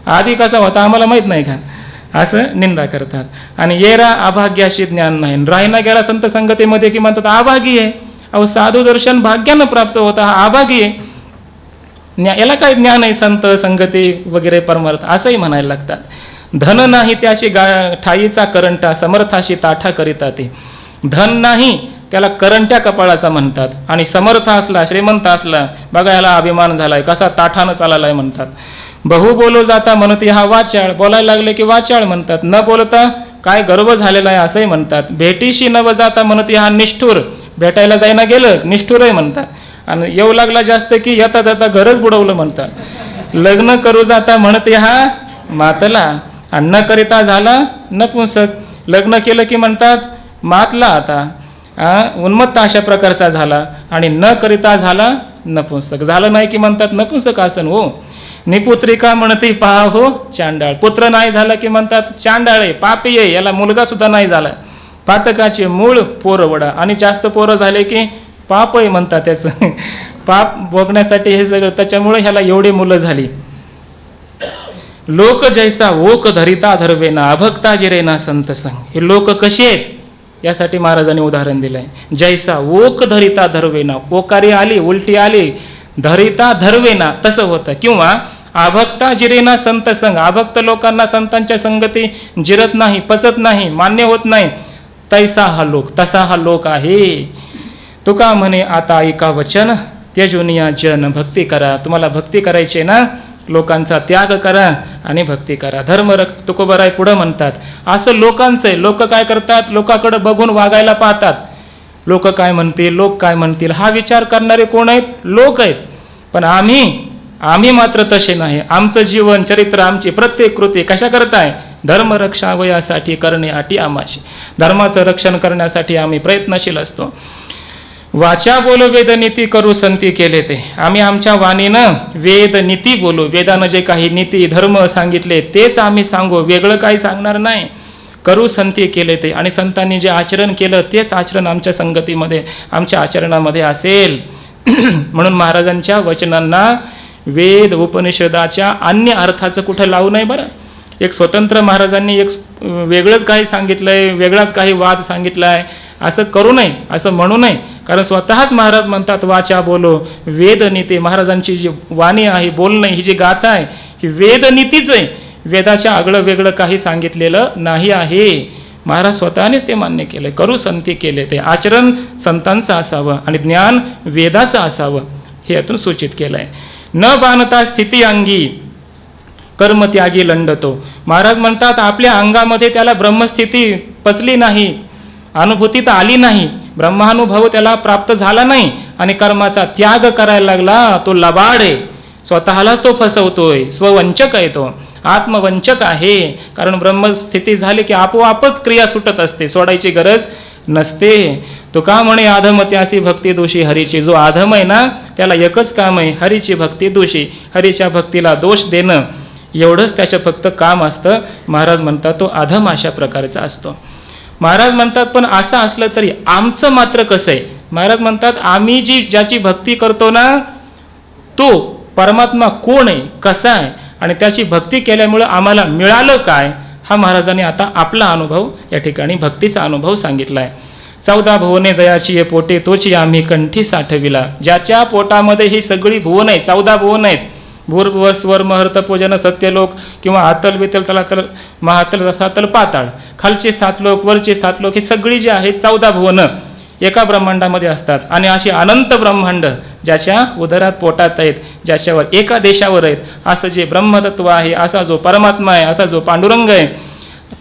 आधी कसा होता आम्हाला माहित नाही का, असं निंदा करतात. आणि येरा अभाग्याशी ज्ञान नाही. राहिना गेला संत संगतीमध्ये की म्हणतात अभागी आहे. अहो साधू दर्शन भाग्यानं प्राप्त होता, हा अभागी आहे, याला काय ज्ञान आहे संत संगती वगैरे परमार्थ असंही म्हणायला लागतात. धन नाही त्याशी ठाईचा करंटा, समर्थाशी ताठा करिता ते. धन नाही त्याला करंट्या कपाळाचा म्हणतात, आणि समर्थ असला श्रीमंत असला बघा याला अभिमान झालाय, कसा ताठानं चाललाय म्हणतात. बहु बोलो जाता म्हणते हा वाचाळ, बोलायला लागले की वाचाळ म्हणतात. न बोलता काय गर्व झालेला आहे असंही म्हणतात. भेटीशी न जाता म्हणते हा निष्ठुर, भेटायला जायना गेलं निष्ठुर आहे म्हणतात. आणि येऊ लागला जास्त की येता जाता घरच बुडवलं म्हणतात. लग्न करू जाता म्हणते हा मातला, आणि न करिता झाला नपुंसक. लग्न केलं की म्हणतात मातला आता, उन्मत्त अशा प्रकारचा झाला, आणि न करिता झाला नपुंसक. झालं नाही की म्हणतात नपुंसक आसन हो. निपुत्रिका म्हणते पहा हो चांडाळ. पुत्र नाही झाला की म्हणतात चांडाळ आहे, पापी आहे, याला मुलगा सुद्धा नाही झाला. पातकाचे मूळ पोरं वडा, आणि जास्त पोरं झाले की पाप आहे म्हणतात. त्याचं पाप भोगण्यासाठी हे सगळं, त्याच्यामुळे ह्याला एवढी मुलं झाली. लोक जैसा ओक धरिता धरवेना अभक्ता जिरेना संत संग. हे लोक कसे आहेत यासाठी महाराजांनी उदाहरण दिलंय. जैसा ओक धरिता धरवेना, ओकारी आली उलटी आली, धरिता धरवेना तसं होतं. किंवा अभक्ता जिरेना संत संग, अभक्त लोकांना संतांच्या संगती जिरत नाही, पचत नाही, मान्य होत नाही. तैसा हा लोक, तसा हा लोक आहे. तुका म्हणे आता ऐका वचन, त्यजुनिया जन भक्ती करा. तुम्हाला भक्ती करायची ना, लोकांचा त्याग करा आणि भक्ती करा. धर्म तुकोबराय पुढं म्हणतात. असं लोकांचं आहे. लोक काय करतात, लोकांकडे बघून वागायला पाहतात. लोक काय म्हणतील, लोक काय म्हणतील, हा विचार करणारे कोण आहेत, लोक आहेत. पण आम्ही मात्र तसे नाही. आमचं जीवन चरित्र, आमची प्रत्येक कृती कशा करताय, धर्म रक्षावयासाठी करणे अटी आमाशी. धर्माचं रक्षण करण्यासाठी आम्ही प्रयत्नशील असतो. वाचा बोलो वेद नीती करू संती केले ते. आम्ही आमच्या वाणीनं वेद नीती बोलू. वेदानं जे काही नीती धर्म सांगितले तेच आम्ही सांगू, वेगळं काही सांगणार नाही. करू संती केले ते, आणि संतांनी जे आचरण केलं तेच आचरण आमच्या संगतीमध्ये, आमच्या आचरणामध्ये असेल. म्हणून महाराजांच्या वचनांना वेद उपनिषदाच्या अन्य अर्थाचं कुठं लावू नये बरं. एक स्वतंत्र महाराजांनी एक वेगळंच काही सांगितलंय, वेगळाच काही वाद सांगितलाय असं करू नये, असं म्हणू नये. कारण स्वतःच महाराज म्हणतात वाचा बोलो वेद नीती. महाराजांची जी वाणी आहे, बोलणं, ही जी गाथा आहे ही वेद नीतीच आहे. वेदाच्या आगळं वेगळं काही सांगितलेलं नाही आहे. महाराज स्वतःनेच ते मान्य केलं. करू संती केले ते. आचरण संतांचं असावं आणि ज्ञान वेदाचं असावं हे यातून सूचित केलं आहे. न बांधता स्थिती अंगी कर्मत्यागी लंडतो. महाराज म्हणतात आपल्या अंगामध्ये त्याला ब्रह्मस्थिती पचली नाही, अनुभूतीत आली नाही, ब्रह्मानुभव त्याला प्राप्त झाला नाही, आणि कर्माचा त्याग करायला लागला, तो लबाड आहे. स्वतःला तो फसवतोय, स्ववंचक आहे तो, आत्मवंचक आहे. कारण ब्रह्मस्थिती झाली की आपोआपच क्रिया सुटत असते, सोडायची गरज नसते. तो का म्हणे अधम त्यासी भक्ती दोषी हरीची. जो अधम आहे ना त्याला एकच काम आहे, हरीची भक्ती दोषी, हरीच्या भक्तीला दोष देणं, एवढंच त्याचं फक्त काम असतं. महाराज म्हणतात तो अधम अशा प्रकारचा असतो. महाराज म्हणतात पण असं असलं तरी आमचं मात्र कसं आहे. महाराज म्हणतात आम्ही ज्याची भक्ती करतो ना तो परमात्मा कोण आहे, कसा आहे आणि त्याची भक्ती केल्यामुळं आम्हाला मिळालं काय, हा महाराजांनी आता आपला अनुभव या ठिकाणी भक्तीचा अनुभव सांगितला आहे. 14 भुवने जयाची ये पोटे तोची आम्ही कंठी साठविला. ज्याच्या पोटामध्ये ही सगळी भुवन आहे, 14 भुवन आहेत, भूर्भुव स्वर महर्त पूजन सत्यलोक किंवा आतल वितल तलातल महातल रसातल पाताळ, खालचे 7 लोक वरचे 7 लोक, ही सगळी जी आहेत 14 भुवनं एका ब्रह्मांडामध्ये असतात. आणि अशी अनंत ब्रह्मांड ज्याच्या उदरात पोटात आहेत, ज्याच्यावर एका देशावर आहेत, असं जे ब्रह्मतत्व आहे, असा जो परमात्मा आहे, असा जो पांडुरंग आहे,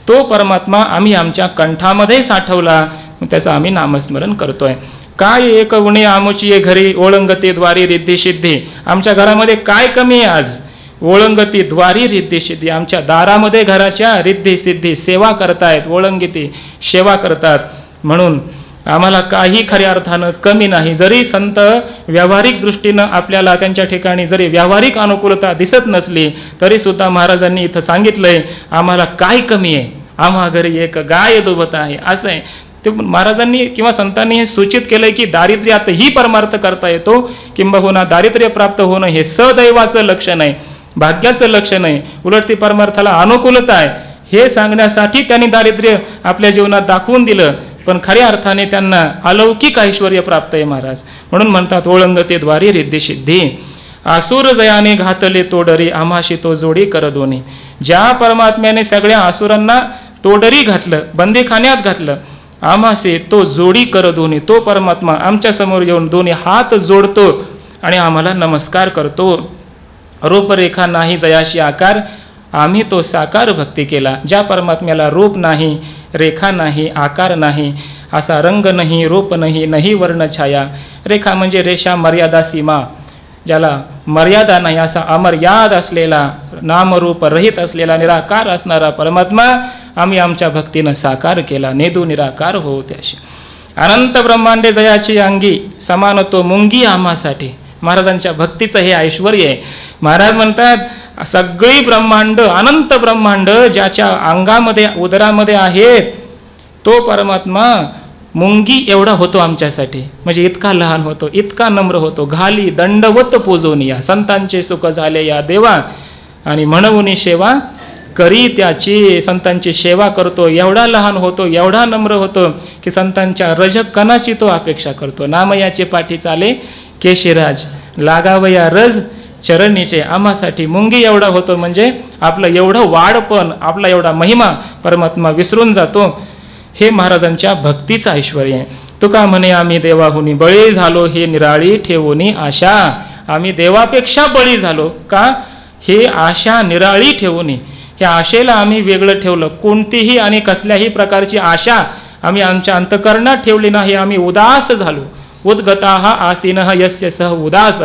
तो परमात्मा आम्ही आमच्या कंठामध्ये साठवला, त्याचं आम्ही नामस्मरण करतोय. काय एक उणे आमुची घरी ओळंगती द्वारी रिद्धी सिद्धी. आमच्या घरामध्ये काय कमी आहे आज, ओळंगती द्वारी रिद्धी सिद्धी. आमच्या दारामध्ये घराच्या रिद्धी सिद्धी सेवा करतायत, ओळंगती सेवा करतात, म्हणून आम्हाला काही खऱ्या अर्थानं कमी नाही. जरी संत व्यावहारिक दृष्टीनं आपल्याला त्यांच्या ठिकाणी जरी व्यावहारिक अनुकूलता दिसत नसली तरी सुद्धा महाराजांनी इथं सांगितलंय आम्हाला काय कमी आहे, आम्हा घरी एक गाय दुभत आहे, असं आहे. ते महाराजांनी किंवा संतांनी हे सूचित केलंय की दारिद्र्यातही परमार्थ करता येतो, किंबहुना दारिद्र्य प्राप्त होणं हे सदैवाचं लक्षण आहे, भाग्याचं लक्षण आहे, उलट ती परमार्थाला अनुकूलता आहे हे सांगण्यासाठी त्यांनी दारिद्र्य आपल्या जीवनात दाखवून दिलं. पण खऱ्या अर्थाने त्यांना अलौकिक ऐश्वर्य प्राप्त आहे महाराज. म्हणून म्हणतात ओळंगते द्वारी रिद्धी सिद्धी. आसुर जयाने घातले तोडरी आम्हाशी तो जोडी कर दोन्ही. ज्या परमात्म्याने सगळ्या आसुरांना तोडरी घातलं, बंदीखान्यात घातलं, आम्हासे तो जोडी कर दोन्ही. तो परमात्मा आमच्या समोर येऊन दोन्ही हात जोडतो आणि आम्हाला नमस्कार करतो. रूपरेखा नाही जयाशी आकार, आम्ही तो साकार भक्ती केला. ज्या परमात्म्याला रूप नाही, रेखा नाही, आकार नाही, असा रंग नाही, रूप नाही, नाही वर्ण छाया. रेखा म्हणजे रेषा, मर्यादा, सीमा, ज्याला मर्यादा नाही असा अमर्याद असलेला, नामरूप रहित असलेला, निराकार असणारा परमात्मा आम्ही आमच्या भक्तीनं साकार केला. नेदू निराकार हो त्याशी. अनंत ब्रह्मांडे जयाची अंगी समान तो मुंगी आम्हासाठी. महाराजांच्या भक्तीचं हे ऐश्वर्य आहे. महाराज म्हणतात सगळी ब्रह्मांड, अनंत ब्रह्मांड ज्याच्या अंगामध्ये उदरामध्ये आहेत, तो परमात्मा मुंगी एवढा होतो आमच्यासाठी. म्हणजे इतका लहान होतो, इतका नम्र होतो. घाली दंडवत पोजून या संतांचे सुख झाले या देवा, आणि म्हणून सेवा करी त्याची. संतांची सेवा करतो, एवढा लहान होतो, एवढा नम्र होतो की संतांच्या रजक कणाची तो अपेक्षा करतो. नामयाचे पाठी चाले केशिराज, लागावया रज चरणीचे. आम्हासाठी मुंगी एवढा होतो, म्हणजे आपलं एवढं वाढपण, आपला एवढा महिमा परमात्मा विसरून जातो. हे महाराजांच्या भक्तीचं ऐश्वर्य आहे. तुका म्हणे आम्ही देवाहुनी बळी झालो, हे निराळी ठेवूनी आशा. आम्ही देवापेक्षा बळी झालो का, हे आशा निराळी ठेवूनी. ह्या आशेला आम्ही वेगळं ठेवलं. कोणतीही आणि कसल्याही प्रकारची आशा आम्ही आमच्या अंतकरणात ठेवली नाही. आम्ही उदास झालो. उद्गताः आसीनः यस्य सह उदास.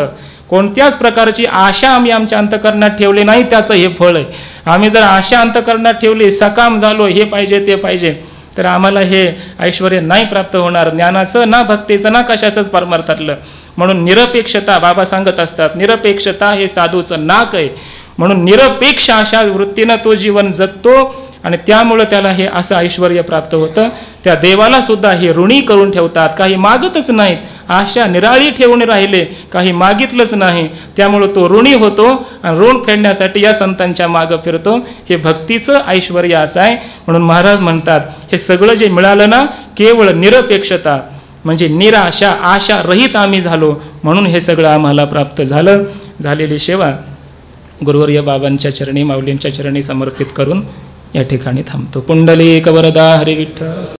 कोणत्याच प्रकारची आशा आम्ही आमच्या अंतकरणात ठेवली नाही, त्याचं हे फळ आहे. आम्ही जर आशा अंतकरणात ठेवली, सकाम झालो, हे पाहिजे ते पाहिजे, तर आम्हाला हे ऐश्वर्य नाही प्राप्त होणार. ज्ञानाचं ना भक्तीचं ना कशाचंच परमार्थातलं. म्हणून निरपेक्षता बाबा सांगत असतात, निरपेक्षता हे साधूचं नाक आहे. म्हणून निरपेक्ष अशा वृत्तीनं तो जीवन जगतो आणि त्यामुळं त्याला हे असं ऐश्वर्य प्राप्त होतं. त्या देवाला सुद्धा हे ऋणी करून ठेवतात. काही मागतच नाहीत, आशा निराळी ठेवून राहिले, काही मागितलंच नाही, त्यामुळं तो ऋणी होतो आणि ऋण फेडण्यासाठी या संतांच्या मागं फिरतो. हे भक्तीचं ऐश्वर्य असं आहे. म्हणून महाराज म्हणतात हे सगळं जे मिळालं ना, केवळ निरपेक्षता म्हणजे निराशा, आशा रहित आम्ही झालो, म्हणून हे सगळं आम्हाला प्राप्त झालं. झालेली सेवा गुरुवर्य बाबांच्या चरणी, माऊलींच्या चरणी समर्पित करून या ठिकाणी थांबतो. पुंडलिक वरदा हरी विठ्ठल.